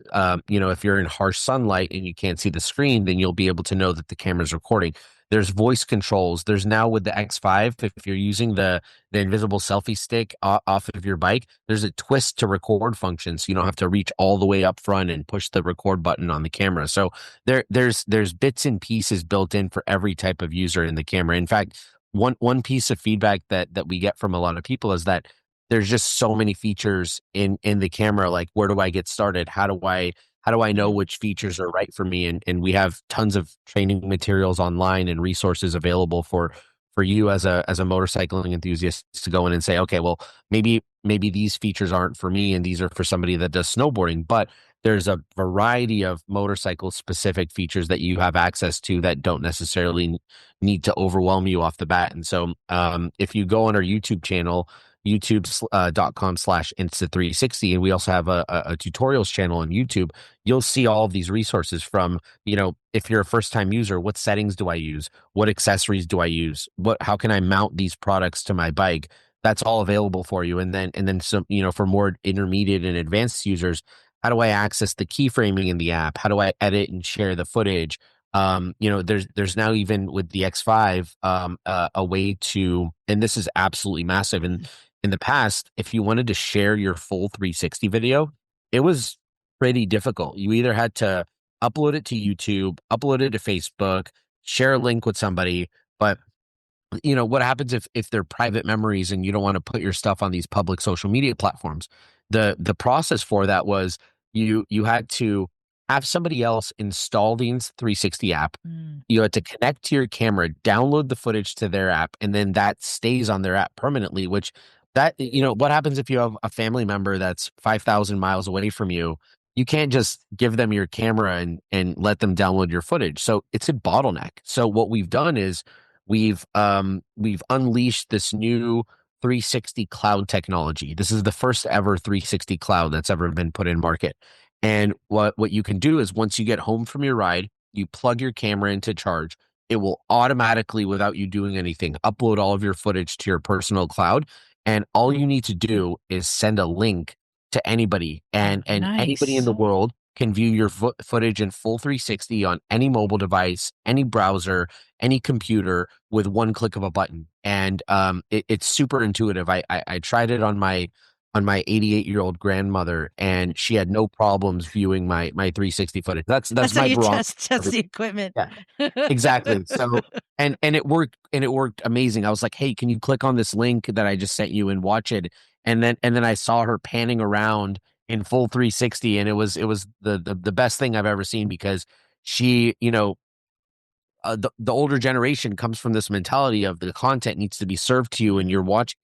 if you're in harsh sunlight and you can't see the screen, then you'll be able to know that the camera's recording. There's voice controls. There's now with the X5, if you're using the invisible selfie stick off of your bike, there's a twist to record function. So you don't have to reach all the way up front and push the record button on the camera. So there's bits and pieces built in for every type of user in the camera. In fact, one piece of feedback that we get from a lot of people is that there's just so many features in the camera. Like, where do I get started? How do I know which features are right for me? And we have tons of training materials online and resources available for you as a motorcycling enthusiast to go in and say, okay, well, maybe these features aren't for me and these are for somebody that does snowboarding. But there's a variety of motorcycle specific features that you have access to that don't necessarily need to overwhelm you off the bat. And so if you go on our YouTube channel, youtube.com/Insta360, and we also have a tutorials channel on YouTube, you'll see all of these resources from, if you're a first time user, what settings do I use? What accessories do I use? How can I mount these products to my bike? that's all available for you. And then some, for more intermediate and advanced users, how do I access the keyframing in the app? How do I edit and share the footage? There's now, even with the X5, a way to, and this is absolutely massive. And in the past, if you wanted to share your full 360 video, it was pretty difficult. You either had to upload it to YouTube, upload it to Facebook, share a link with somebody. But what happens if they're private memories and you don't want to put your stuff on these public social media platforms? The process for that was you had to have somebody else install the 360 app. You had to connect to your camera, download the footage to their app, and then that stays on their app permanently, which what happens if you have a family member that's 5,000 miles away from you? You can't just give them your camera and let them download your footage. So it's a bottleneck. So what we've done is we've unleashed this new 360 cloud technology. This is the first ever 360 cloud that's ever been put in market. And what you can do is, once you get home from your ride, you plug your camera into charge. It will automatically, without you doing anything, upload all of your footage to your personal cloud. And all you need to do is send a link to anybody, and Nice. Anybody in the world can view your footage in full 360 on any mobile device, any browser, any computer, with one click of a button. And it's super intuitive. I tried it on my 88-year-old grandmother, and she had no problems viewing my 360 footage. That's how my you barometer. test the equipment. Yeah, exactly. So and it worked amazing. I was like, hey, can you click on this link that I just sent you and watch it? And then I saw her panning around in full 360, and it was the best thing I've ever seen, because she, the older generation comes from this mentality of the content needs to be served to you and you're watching,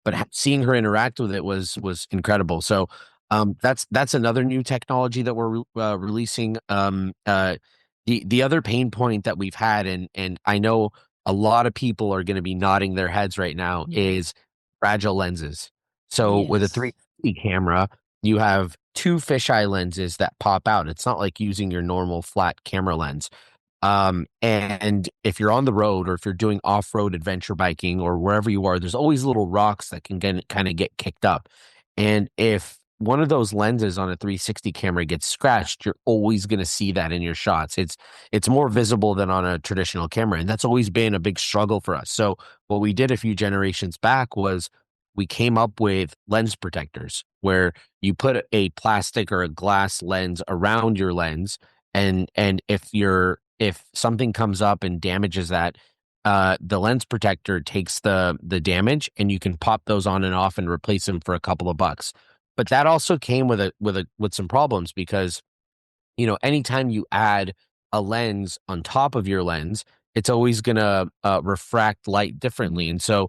but seeing her interact with it was incredible. So that's another new technology that we're releasing. The other pain point that we've had, and I know a lot of people are going to be nodding their heads right now, is fragile lenses. So with a 360 camera, you have two fisheye lenses that pop out. It's not like using your normal flat camera lens. And if you're on the road, or if you're doing off-road adventure biking, or wherever you are, there's always little rocks that can kind of get kicked up. And if one of those lenses on a 360 camera gets scratched, you're always going to see that in your shots. It's more visible than on a traditional camera. And that's always been a big struggle for us. So what we did a few generations back was we came up with lens protectors, where you put a plastic or a glass lens around your lens. And if something comes up and damages that, the lens protector takes the damage, and you can pop those on and off and replace them for a couple of bucks. But that also came with some problems, because anytime you add a lens on top of your lens, it's always going to refract light differently. And so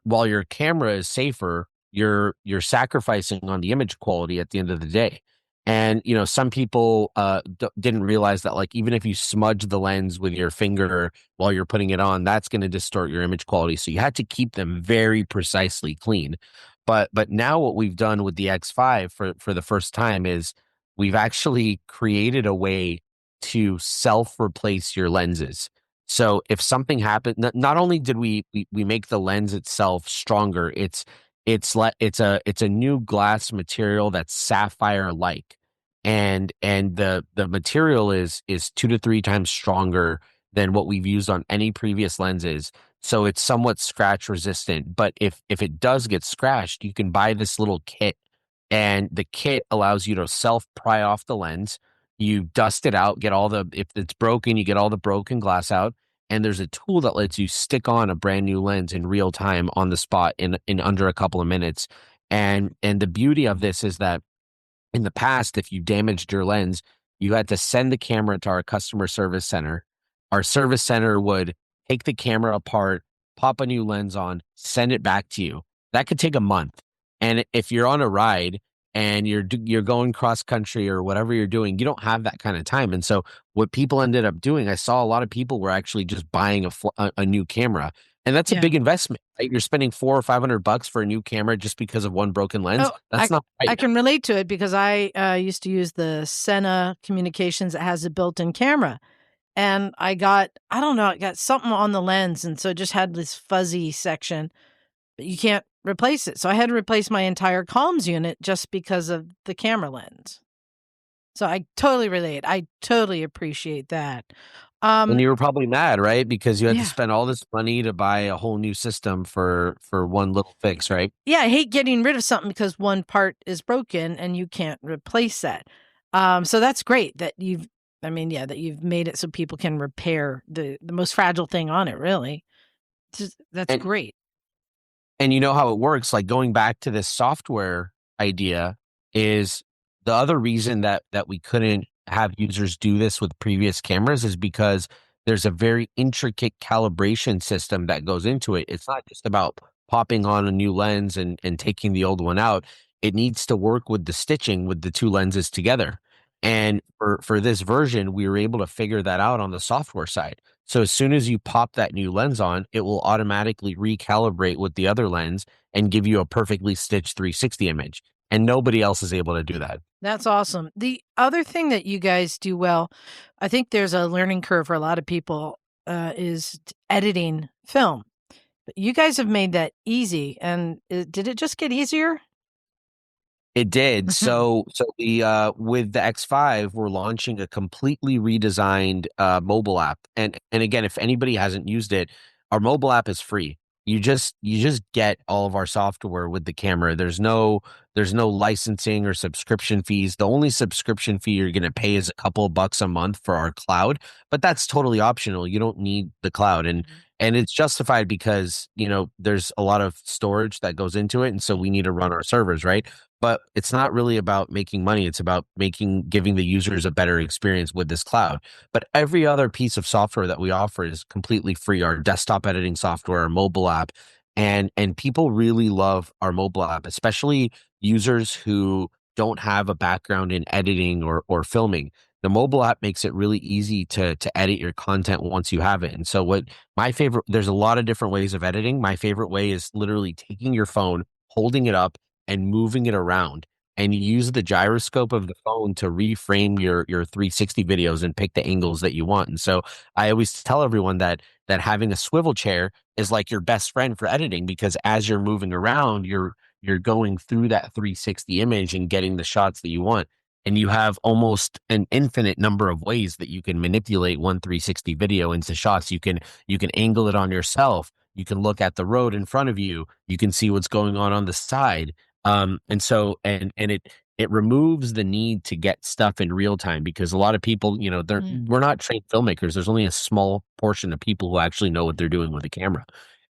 while your camera is safer, you're sacrificing on the image quality at the end of the day. And some people didn't realize that, like, even if you smudge the lens with your finger while you're putting it on, that's going to distort your image quality. So you had to keep them very precisely clean. But now what we've done with the X5 for the first time is we've actually created a way to self-replace your lenses. So if something happened, not only did we make the lens itself stronger, it's a new glass material that's sapphire-like, and the material is 2 to 3 times stronger than what we've used on any previous lenses. So it's somewhat scratch resistant. But if it does get scratched, you can buy this little kit, and the kit allows you to self-pry off the lens. You dust it out, if it's broken, you get all the broken glass out. And there's a tool that lets you stick on a brand new lens in real time on the spot in under a couple of minutes. And the beauty of this is that in the past, if you damaged your lens, you had to send the camera to our customer service center. Our service center would take the camera apart, pop a new lens on, send it back to you. That could take a month. And if you're on a ride and you're going cross country or whatever you're doing, you don't have that kind of time. And so what people ended up doing, I saw a lot of people were actually just buying a new camera, and that's a big investment. Right? You're spending $400 or $500 for a new camera just because of one broken lens. That's not right. I can relate to it, because I used to use the Sena Communications that has a built-in camera, and I got something on the lens, and so it just had this fuzzy section. You can't replace it. So I had to replace my entire comms unit just because of the camera lens. So I totally relate. I totally appreciate that. And you were probably mad, right? Because you had to spend all this money to buy a whole new system for one little fix, right? Yeah, I hate getting rid of something because one part is broken and you can't replace that. So that's great that you've made it so people can repair the most fragile thing on it, really. That's great. And you know how it works, like going back to this software idea is the other reason that we couldn't have users do this with previous cameras is because there's a very intricate calibration system that goes into it. It's not just about popping on a new lens and taking the old one out. It needs to work with the stitching with the two lenses together. And for this version, we were able to figure that out on the software side. So as soon as you pop that new lens on, it will automatically recalibrate with the other lens and give you a perfectly stitched 360 image. And nobody else is able to do that. That's awesome. The other thing that you guys do well, I think there's a learning curve for a lot of people, is editing film. But you guys have made that easy. And did it just get easier? It did. So we with the X5, we're launching a completely redesigned mobile app. And again, if anybody hasn't used it, our mobile app is free. You just get all of our software with the camera. There's no licensing or subscription fees. The only subscription fee you're going to pay is a couple of bucks a month for our cloud, but that's totally optional. You don't need the cloud, and it's justified because, you know, there's a lot of storage that goes into it, and so we need to run our servers, right? But it's not really about making money. It's about giving the users a better experience with this cloud. But every other piece of software that we offer is completely free. Our desktop editing software, our mobile app, and people really love our mobile app, especially users who don't have a background in editing or filming. The mobile app makes it really easy to edit your content once you have it. And so there's a lot of different ways of editing. My favorite way is literally taking your phone, holding it up, and moving it around, and you use the gyroscope of the phone to reframe your 360 videos and pick the angles that you want. And so I always tell everyone that having a swivel chair is like your best friend for editing, because as you're moving around, you're going through that 360 image and getting the shots that you want. And you have almost an infinite number of ways that you can manipulate one 360 video into shots. You can angle it on yourself. You can look at the road in front of you. You can see what's going on the side. It removes the need to get stuff in real time, because a lot of people, you know, we're not trained filmmakers. There's only a small portion of people who actually know what they're doing with a camera.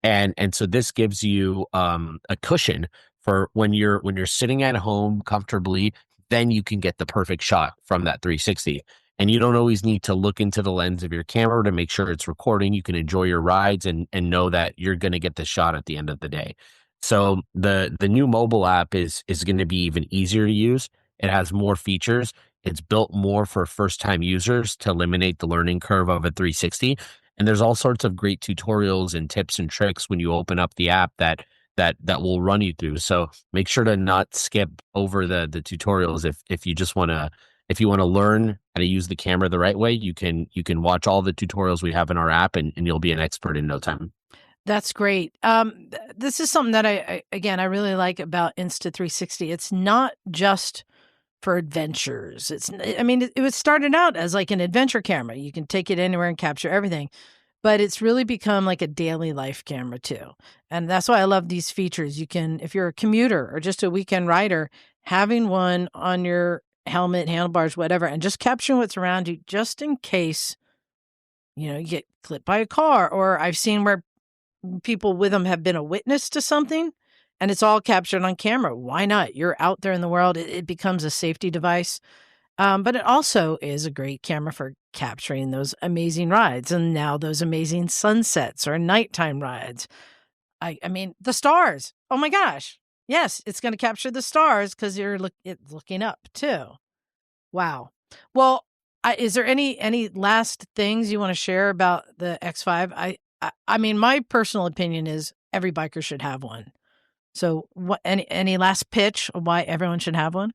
And so this gives you a cushion for when you're sitting at home comfortably, then you can get the perfect shot from that 360. And you don't always need to look into the lens of your camera to make sure it's recording. You can enjoy your rides and know that you're going to get the shot at the end of the day. So the new mobile app is going to be even easier to use. It has more features. It's built more for first-time users to eliminate the learning curve of a 360. And there's all sorts of great tutorials and tips and tricks when you open up the app that will run you through. So make sure to not skip over the tutorials. If you just want to learn how to use the camera the right way, you can watch all the tutorials we have in our app, and you'll be an expert in no time. That's great. This is something that I really like about Insta360. It's not just for adventures. It was started out as like an adventure camera. You can take it anywhere and capture everything, but it's really become like a daily life camera too. And that's why I love these features. You can, if you're a commuter or just a weekend rider, having one on your helmet, handlebars, whatever, and just capturing what's around you, just in case, you know, you get clipped by a car. Or I've seen where people with them have been a witness to something, and it's all captured on camera. Why not? You're out there in the world. It becomes a safety device. But it also is a great camera for capturing those amazing rides, and now those amazing sunsets or nighttime rides. I mean, the stars. Oh my gosh. Yes, it's going to capture the stars because you're looking up too. Wow. Well, is there any last things you want to share about the X5? I mean, my personal opinion is every biker should have one. So, any last pitch of why everyone should have one?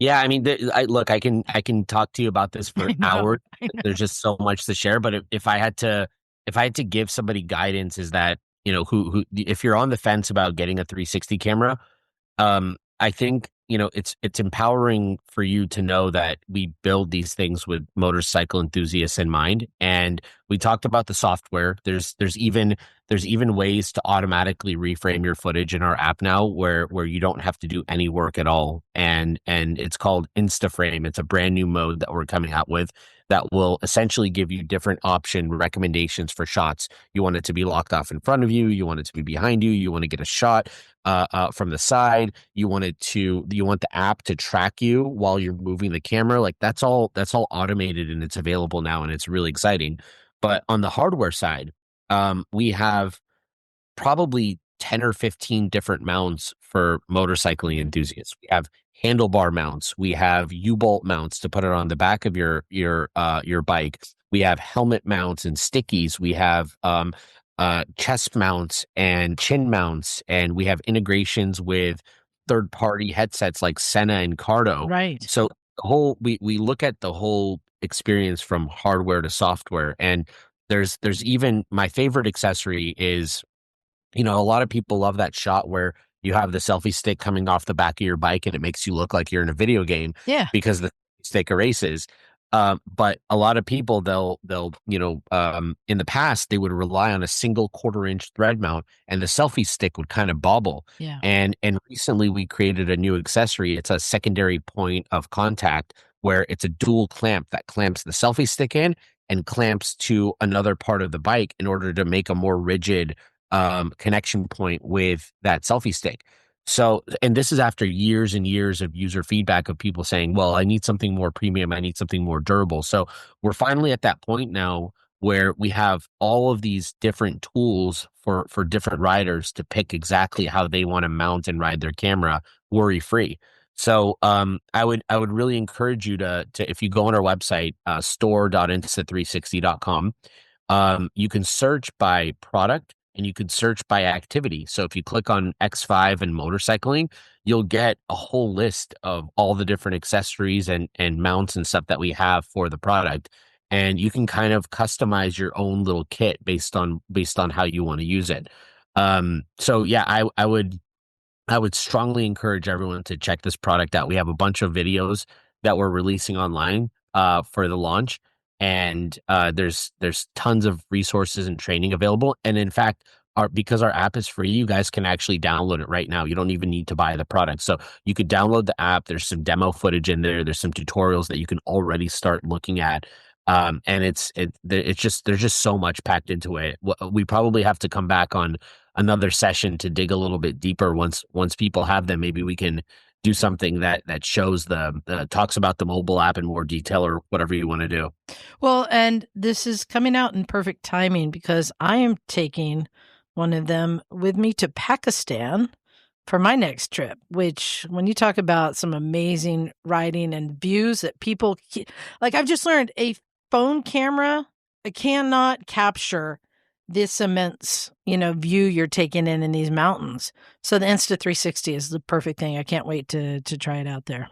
Yeah, I mean, look, I can talk to you about this for hours. There's just so much to share. But if I had to give somebody guidance, is that, who if you're on the fence about getting a 360 camera, I think, it's empowering for you to know that we build these things with motorcycle enthusiasts in mind. And we talked about the software. There's even ways to automatically reframe your footage in our app now where you don't have to do any work at all. And it's called InstaFrame. It's a brand new mode that we're coming out with that will essentially give you different option recommendations for shots. You want it to be locked off in front of you. You want it to be behind you. You want to get a shot from the side. You want the app to track you while you're moving the camera. Like that's all automated, and it's available now, and it's really exciting. But on the hardware side, we have probably 10 or 15 different mounts for motorcycling enthusiasts. We have handlebar mounts. We have U-bolt mounts to put it on the back of your bike. We have helmet mounts and stickies. We have chest mounts and chin mounts, and we have integrations with third-party headsets like Senna and Cardo. Right. So we look at the whole experience from hardware to software, and there's even my favorite accessory is, a lot of people love that shot where you have the selfie stick coming off the back of your bike and it makes you look like you're in a video game. Yeah. Because the stick erases. But a lot of people, they'll in the past, they would rely on a single 1/4-inch thread mount, and the selfie stick would kind of bobble. Yeah. And recently we created a new accessory. It's a secondary point of contact where it's a dual clamp that clamps the selfie stick in and clamps to another part of the bike in order to make a more rigid connection point with that selfie stick. So, and this is after years and years of user feedback of people saying, well, I need something more premium. I need something more durable. So we're finally at that point now where we have all of these different tools for different riders to pick exactly how they want to mount and ride their camera worry free. So I would really encourage you to if you go on our website, store.insta360.com, you can search by product and you can search by activity. So if you click on X5 and motorcycling, you'll get a whole list of all the different accessories and mounts and stuff that we have for the product. And you can kind of customize your own little kit based on how you want to use it. So yeah, I would strongly encourage everyone to check this product out. We have a bunch of videos that we're releasing online for the launch. And there's tons of resources and training available. And in fact, because our app is free, you guys can actually download it right now. You don't even need to buy the product. So you could download the app. There's some demo footage in there. There's some tutorials that you can already start looking at. And it's just there's just so much packed into it. We probably have to come back on another session to dig a little bit deeper. Once people have them, maybe we can do something that shows talks about the mobile app in more detail or whatever you want to do. Well, and this is coming out in perfect timing because I am taking one of them with me to Pakistan for my next trip, which when you talk about some amazing riding and views that people like, I've just learned a phone camera cannot capture this immense, view you're taking in these mountains. So the Insta360 is the perfect thing. I can't wait to try it out there.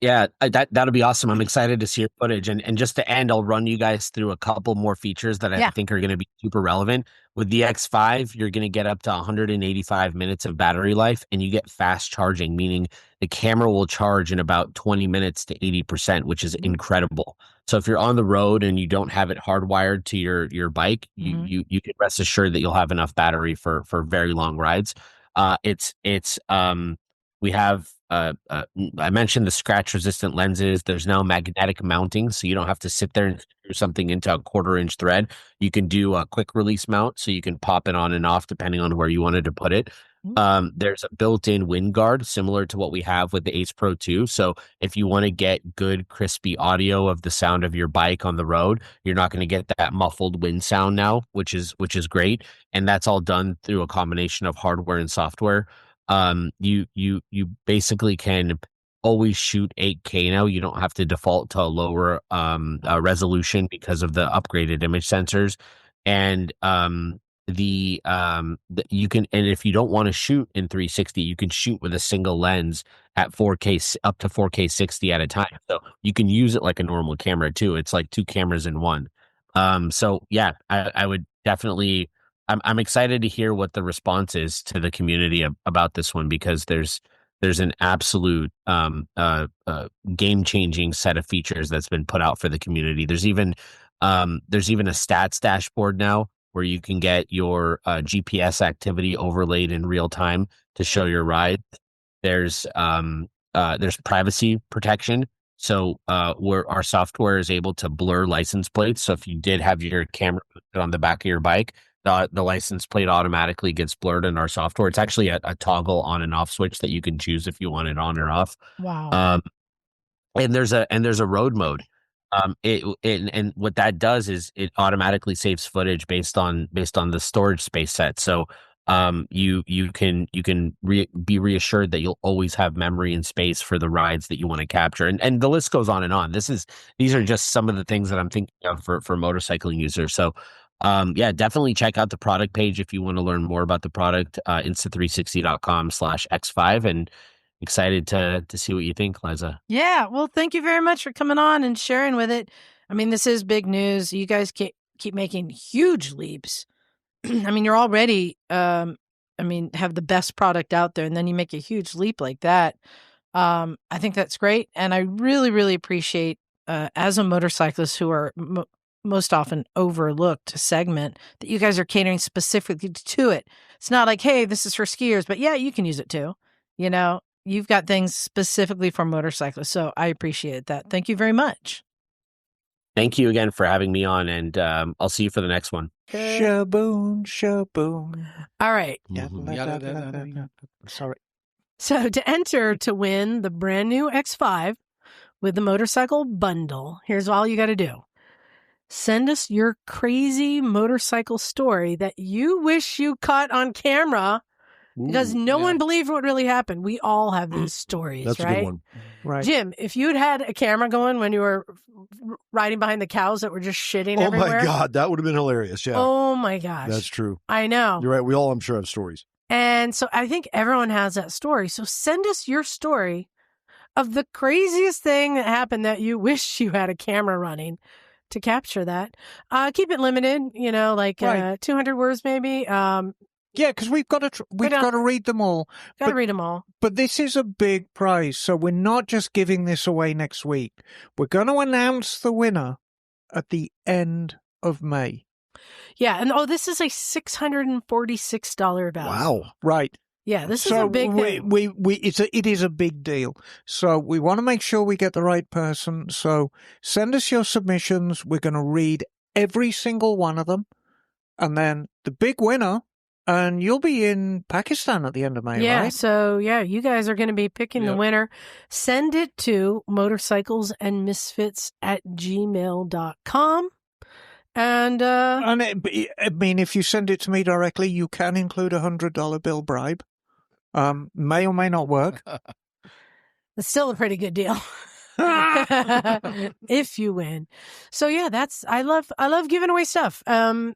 Yeah, that'll be awesome. I'm excited to see your footage. And just to end, I'll run you guys through a couple more features that I think are going to be super relevant. With the X5, you're going to get up to 185 minutes of battery life, and you get fast charging, meaning the camera will charge in about 20 minutes to 80%, which is incredible. So if you're on the road and you don't have it hardwired to your bike, you can rest assured that you'll have enough battery for very long rides. We have, I mentioned the scratch resistant lenses. There's now magnetic mounting, so you don't have to sit there and screw something into a 1/4-inch thread. You can do a quick release mount, so you can pop it on and off depending on where you wanted to put it. There's a built-in wind guard similar to what we have with the Ace Pro 2. So if you want to get good, crispy audio of the sound of your bike on the road, you're not going to get that muffled wind sound now, which is great. And that's all done through a combination of hardware and software. You basically can always shoot 8K now. You don't have to default to a lower resolution because of the upgraded image sensors. And you can, and if you don't want to shoot in 360, you can shoot with a single lens at 4K up to 4K 60 at a time. So you can use it like a normal camera too. It's like two cameras in one. So yeah, I would definitely I'm excited to hear what the response is to the community about this one, because there's an absolute game changing set of features that's been put out for the community. There's even a stats dashboard now where you can get your GPS activity overlaid in real time to show your ride. There's privacy protection. So where our software is able to blur license plates. So if you did have your camera on the back of your bike, the license plate automatically gets blurred in our software. It's actually a toggle on and off switch that you can choose if you want it on or off. Wow. And there's a road mode. And what that does is it automatically saves footage based on the storage space set. So you can be reassured that you'll always have memory and space for the rides that you want to capture, and the list goes on and on. These are just some of the things that I'm thinking of for motorcycling users. So definitely check out the product page if you want to learn more about the product. Insta360.com/X5, and excited to see what you think, Liza. Yeah, well, thank you very much for coming on and sharing with it. I mean, this is big news. You guys keep making huge leaps. I mean, you're already, have the best product out there, and then you make a huge leap like that. I think that's great. And I really, really appreciate, as a motorcyclist who are most often overlooked segment, that you guys are catering specifically to it. It's not like, hey, this is for skiers, but yeah, you can use it too. You know, you've got things specifically for motorcyclists. So I appreciate that. Thank you very much. Thank you again for having me on, and I'll see you for the next one. Shaboom, shaboom. All right. Sorry. So to enter to win the brand new X5 with the motorcycle bundle, here's all you got to do. Send us your crazy motorcycle story that you wish you caught on camera, because no one believed what really happened. We all have these stories, That's right? a good one. Right. Jim, if you'd had a camera going when you were riding behind the cows that were just shitting everywhere. Oh my God, that would have been hilarious. Yeah. Oh my gosh. That's true. I know. You're right. We all, I'm sure, have stories. And so I think everyone has that story. So send us your story of the craziest thing that happened that you wish you had a camera running to capture that. Keep it limited, 200 words maybe. Yeah, because we've got to read them all. Got to read them all. But this is a big prize, so we're not just giving this away next week. We're going to announce the winner at the end of May. Yeah, and this is a $646 value. Wow. Right. Yeah, this is a big thing. It is a big deal. So we want to make sure we get the right person. So send us your submissions. We're going to read every single one of them. And then the big winner, and you'll be in Pakistan at the end of May, right? So you guys are going to be picking the winner. Send it to motorcyclesandmisfits@gmail.com. And if you send it to me directly, you can include $100 bill bribe. May or may not work. It's still a pretty good deal. If you win. So yeah, I love giving away stuff. When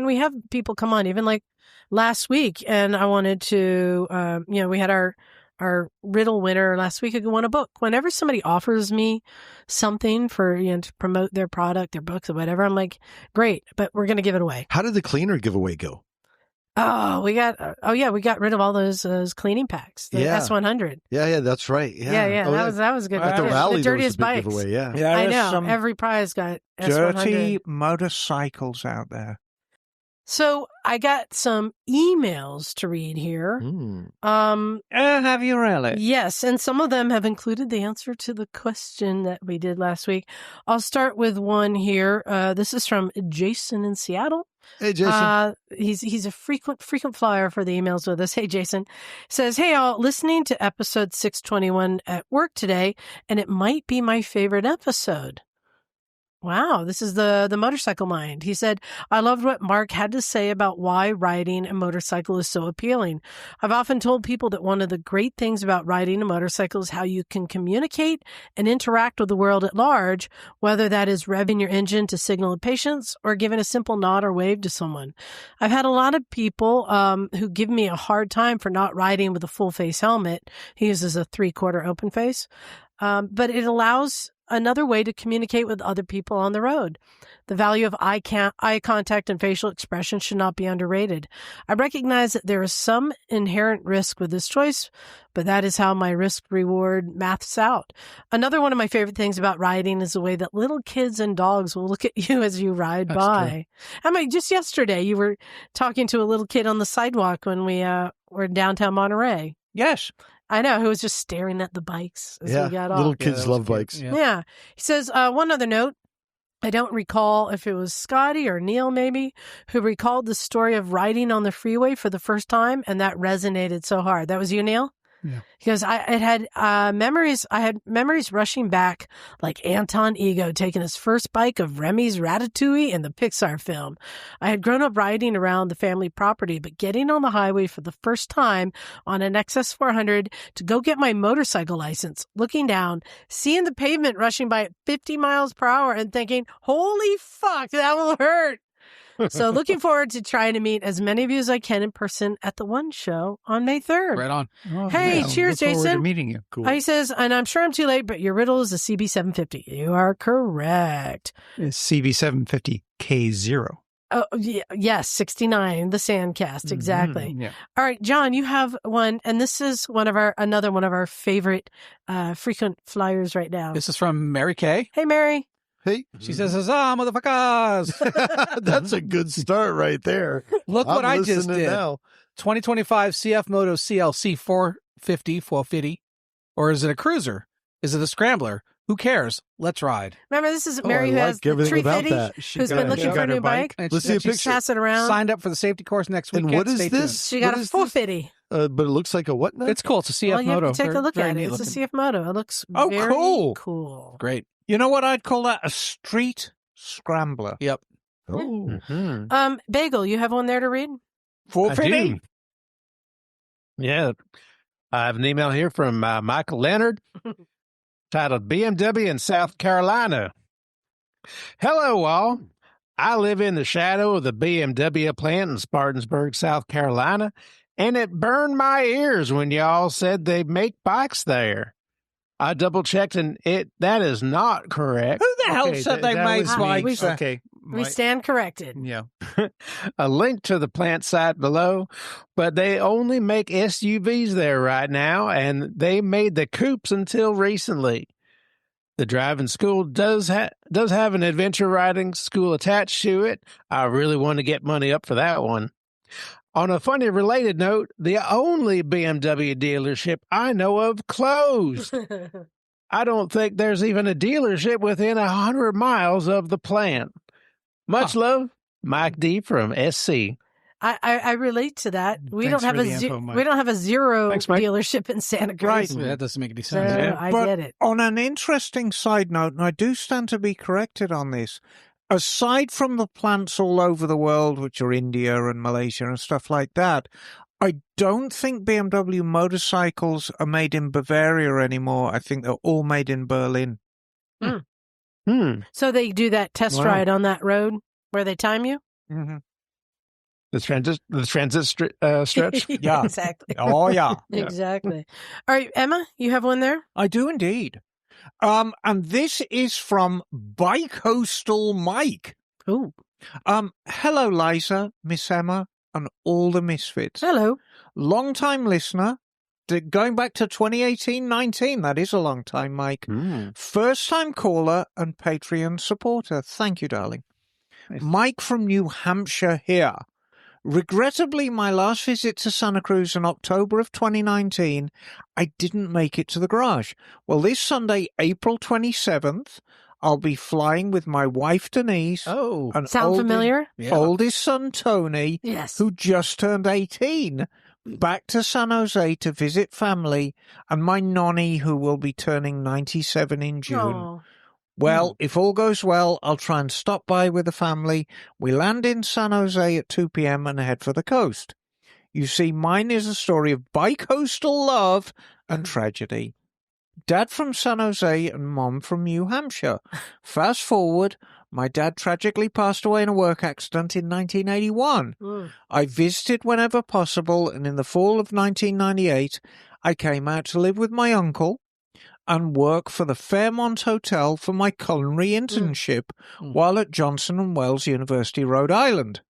we have people come on, even like last week, and I wanted to, we had our riddle winner last week who won a book. Whenever somebody offers me something for, to promote their product, their books or whatever, I'm like, great, but we're going to give it away. How did the cleaner giveaway go? Oh, we got rid of all those cleaning packs. The S100. Yeah, that's right. Yeah. That was good. At the rally, the dirtiest there was a big bikes. giveaway, Yeah, I know. Every prize got S100. Dirty motorcycles out there. So I got some emails to read here. Have you really? Yes, and some of them have included the answer to the question that we did last week. I'll start with one here. This is from Jason in Seattle. Hey, Jason. He's a frequent flyer for the emails with us. Hey, Jason. Says, hey, all, listening to episode 621 at work today, and it might be my favorite episode. Wow, this is the Motorcycle Mind. He said, I loved what Mark had to say about why riding a motorcycle is so appealing. I've often told people that one of the great things about riding a motorcycle is how you can communicate and interact with the world at large, whether that is revving your engine to signal impatience or giving a simple nod or wave to someone. I've had a lot of people who give me a hard time for not riding with a full face helmet. He uses a 3/4 open face. But it allows another way to communicate with other people on the road. The value of eye contact and facial expression should not be underrated. I recognize that there is some inherent risk with this choice, but that is how my risk-reward maths out. Another one of my favorite things about riding is the way that little kids and dogs will look at you as you ride by. I mean, just yesterday, you were talking to a little kid on the sidewalk when we were in downtown Monterey. Yes. I know, who was just staring at the bikes as we got off. Little kids love bikes. Yeah. He says, one other note. I don't recall if it was Scotty or Neal maybe who recalled the story of riding on the freeway for the first time, and that resonated so hard. That was you, Neal? Yeah. Because I had memories rushing back like Anton Ego taking his first bike of Remy's Ratatouille in the Pixar film. I had grown up riding around the family property, but getting on the highway for the first time on an XS400 to go get my motorcycle license, looking down, seeing the pavement rushing by at 50 miles per hour and thinking, holy fuck, that will hurt. So looking forward to trying to meet as many of you as I can in person at the One Show on May 3rd. Right on. Oh, Hey, yeah. cheers, Look forward Jason. to meeting you. Cool. He says, and I'm sure I'm too late, but your riddle is a CB750. You are correct. It's CB750K0. Oh, yes, 69, the Sandcast, exactly. Yeah. All right, John, you have one, and this is another one of our favorite frequent flyers right now. This is from Mary Kay. Hey, Mary. Hey, She says, "Huzzah, motherfuckers!" that's a good start right there. Look what I just listening did. now. 2025 CF Moto CLC 450, or is it a cruiser? Is it a scrambler? Who cares? Let's ride. Remember, this is Oh, Mary I who has like the everything about 350, that. who's been looking for a new bike. And Let's she- see a and she picture. Pass it around. Signed up for the safety course next weekend. And what is Stay this? She got What a is this? 450. But it looks like a what now? It's cool. It's a CF Well, you have Moto. to take a look Very at it. neat It's a looking. CF Moto. It looks Oh, very cool. cool. Great. You know what I'd call that? A street scrambler. Yep. Oh. Bagel, you have one there to read? 450. I do. Yeah. I have an email here from Michael Leonard titled BMW in South Carolina. Hello, all. I live in the shadow of the BMW plant in Spartansburg, South Carolina, and it burned my ears when y'all said they make bikes there. I double-checked, and that is not correct. Who the hell said they that made was me. bikes? Okay. We stand corrected. Yeah. A link to the plant site below, but they only make SUVs there right now, and they made the coupes until recently. The driving school does have an adventure riding school attached to it. I really want to get money up for that one. On a funny related note, the only BMW dealership I know of closed. I don't think there's even a dealership within 100 miles of the plant. Much love, Mike D from SC. I relate to that. We Thanks don't have for a the info, Mike. we don't have a zero Thanks, Mike. dealership in Santa Cruz. Right. That doesn't make any So sense. Yeah. I But get it. on an interesting side note, and I do stand to be corrected on this, aside from the plants all over the world, which are India and Malaysia and stuff like that, I don't think BMW motorcycles are made in Bavaria anymore. I think they're all made in Berlin. So they do that test Wow. ride on that road where they time you? Mm-hmm. The transit stretch. Yeah. Exactly. Oh, yeah. Exactly. All right, Emma, you have one there? I do indeed. And this is from Bicoastal Mike. Ooh. Hello, Liza, Miss Emma, and all the misfits. Hello. Long-time listener, going back to 2018-19. That is a long time, Mike. First-time caller and Patreon supporter. Thank you, darling. Nice. Mike from New Hampshire here. Regrettably, my last visit to Santa Cruz in October of 2019, I didn't make it to the garage. Well, this Sunday, April 27th, I'll be flying with my wife, Denise, Oh, and Sound familiar? yeah. oldest son, Tony, Yes. who just turned 18, back to San Jose to visit family, and my nonny, who will be turning 97 in June. Oh. Well, if all goes well, I'll try and stop by with the family. We land in San Jose at 2 p.m. and head for the coast. You see, mine is a story of bicoastal love and tragedy. Dad from San Jose and Mom from New Hampshire. Fast forward, my dad tragically passed away in a work accident in 1981. I visited whenever possible, and in the fall of 1998, I came out to live with my uncle. and work for the Fairmont Hotel for my culinary internship while at Johnson & Wales University, Rhode Island.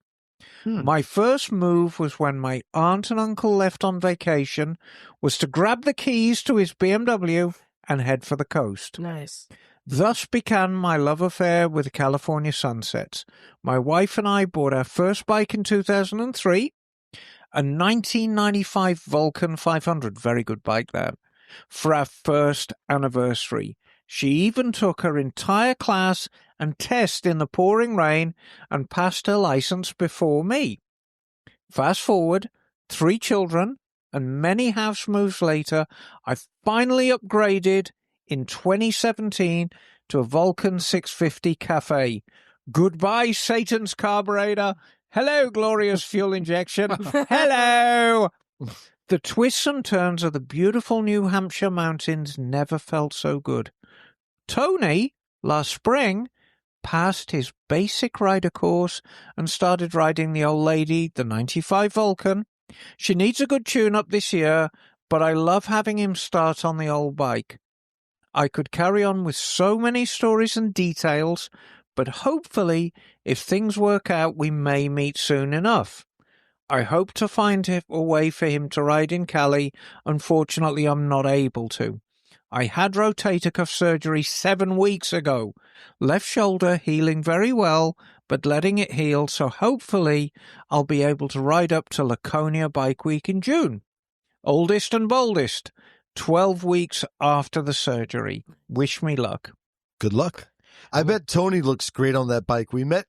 My first move was when my aunt and uncle left on vacation, was to grab the keys to his BMW and head for the coast. Nice. Thus began my love affair with California sunsets. My wife and I bought our first bike in 2003, a 1995 Vulcan 500, very good bike that, for our first anniversary. She even took her entire class and test in the pouring rain and passed her license before me. Fast forward, 3 children, and many house moves later, I finally upgraded in 2017 to a Vulcan 650 Cafe. Goodbye, Satan's carburetor. Hello, glorious fuel injection. Hello. The twists and turns of the beautiful New Hampshire mountains never felt so good. Tony, last spring, passed his basic rider course and started riding the old lady, the 95 Vulcan. She needs a good tune-up this year, but I love having him start on the old bike. I could carry on with so many stories and details, but hopefully, if things work out, we may meet soon enough. I hope to find a way for him to ride in Cali. Unfortunately, I'm not able to. I had rotator cuff surgery 7 weeks ago. Left shoulder healing very well, but letting it heal, so hopefully I'll be able to ride up to Laconia Bike Week in June. Oldest and boldest, 12 weeks after the surgery. Wish me luck. Good luck. I bet Tony looks great on that bike. We met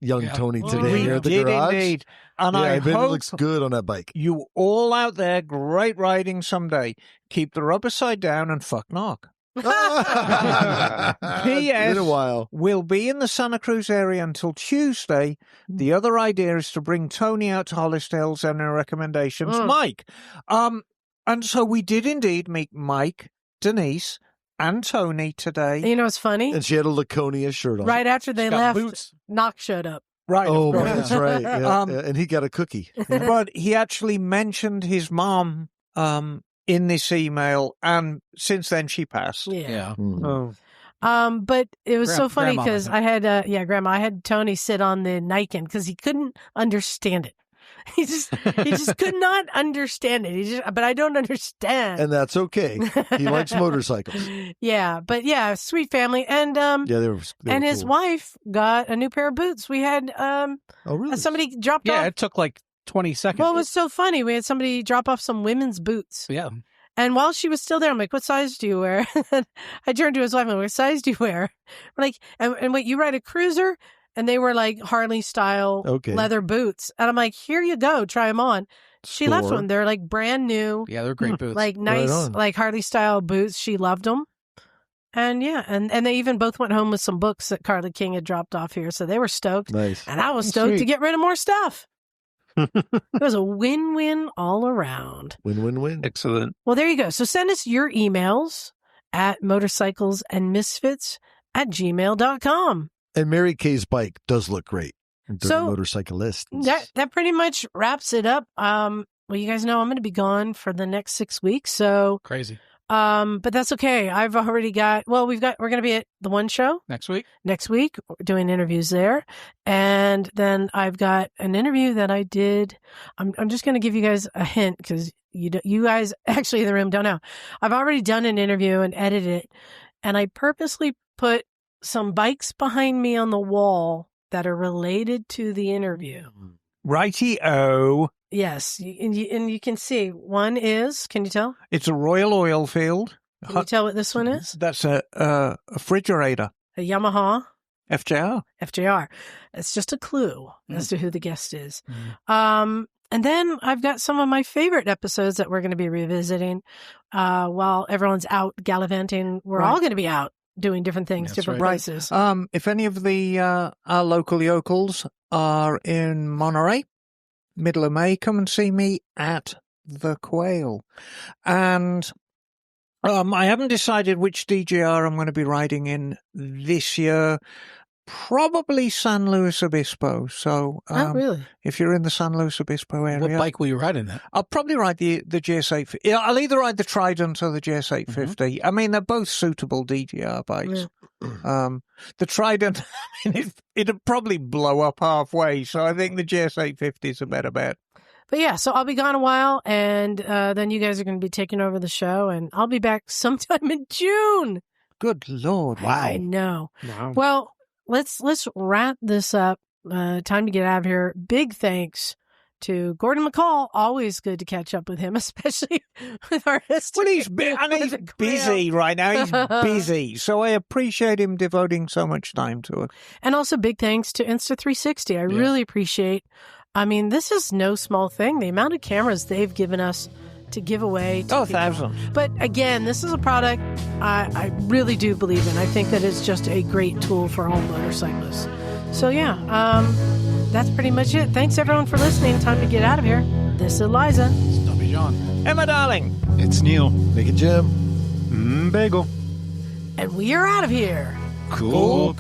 young Tony today here at the garage. Indeed. And I bet hope he looks good on that bike. You all out there, great riding someday. Keep the rubber side down and fuck knock. P.S. Been a while. We'll be in the Santa Cruz area until Tuesday. The other idea is to bring Tony out to Hollis Hills and our recommendations. Mike. And so we did indeed meet Mike, Denise, and Tony today. You know, it's funny. And she had a Laconia shirt on. Right after they left, Knock showed up. Right. Oh, that's right. Yeah, and he got a cookie. But he actually mentioned his mom in this email, and since then she passed. Yeah. Oh. But it was so funny Grandma, because I had, Grandma, I had Tony sit on the Nikon because he couldn't understand it. He just could not understand it. But I don't understand. And that's okay. He likes motorcycles. Yeah, but yeah, sweet family. And they were and his cool. wife got a new pair of boots. We had really? Somebody dropped off. Yeah, it took like 20 seconds. Well, it was so funny. We had somebody drop off some women's boots. Yeah. And while she was still there, I'm like, what size do you wear? I turned to his wife and I'm like, what size do you wear? I'm like, and wait, you ride a cruiser? And they were like Harley style leather boots. And I'm like, here you go. Try them on. She left one. They're like brand new. Yeah, they're great boots. Like nice, like Harley style boots. She loved them. And yeah, and they even both went home with some books that Carly King had dropped off here. So they were stoked. Nice. And I was stoked to get rid of more stuff. It was a win-win all around. Win-win-win. Excellent. Well, there you go. So send us your emails at motorcyclesandmisfits@gmail.com. And Mary Kay's bike does look great. So motorcyclist. That pretty much wraps it up. Well, you guys know I'm going to be gone for the next 6 weeks. So crazy. But that's okay. I've already got, we're going to be at the One Show Next week, we're doing interviews there. And then I've got an interview that I did. I'm just going to give you guys a hint because you guys actually in the room don't know. I've already done an interview and edited it. And I purposely put some bikes behind me on the wall that are related to the interview. Righty-o. Yes, and you can see one is. Can you tell? It's a Royal Oil Field. Can you tell what this one is? That's a refrigerator. A Yamaha FJR. It's just a clue as to who the guest is. And then I've got some of my favorite episodes that we're going to be revisiting while everyone's out gallivanting. We're all going to be out doing different things, different places. If any of the our local yokels are in Monterey, middle of May, come and see me at the Quail. And I haven't decided which DJR I'm going to be riding in this year. Probably San Luis Obispo. So, really? If you're in the San Luis Obispo area. What bike will you ride in that? I'll probably ride the GS8. Yeah, I'll either ride the Trident or the GS850. I mean, they're both suitable DTR bikes. The Trident, it'd probably blow up halfway. So I think the GS850 is a better bet. But yeah, so I'll be gone a while, and then you guys are going to be taking over the show, and I'll be back sometime in June. Good Lord. Wow. I know. Wow. Well, let's wrap this up. Time to get out of here. Big thanks to Gordon McCall. Always good to catch up with him, especially with our history. Well, he's busy right now. He's busy. So I appreciate him devoting so much time to it. And also big thanks to Insta360. I really appreciate. I mean, this is no small thing. The amount of cameras they've given us to give away. To people. Thousands. But again, this is a product I really do believe in. I think that it's just a great tool for all motorcyclists. So yeah, that's pretty much it. Thanks everyone for listening. Time to get out of here. This is Liza. Stumpy John. Emma Darling. It's Neal. Make it Jim. Bagel. And we are out of here. Cool.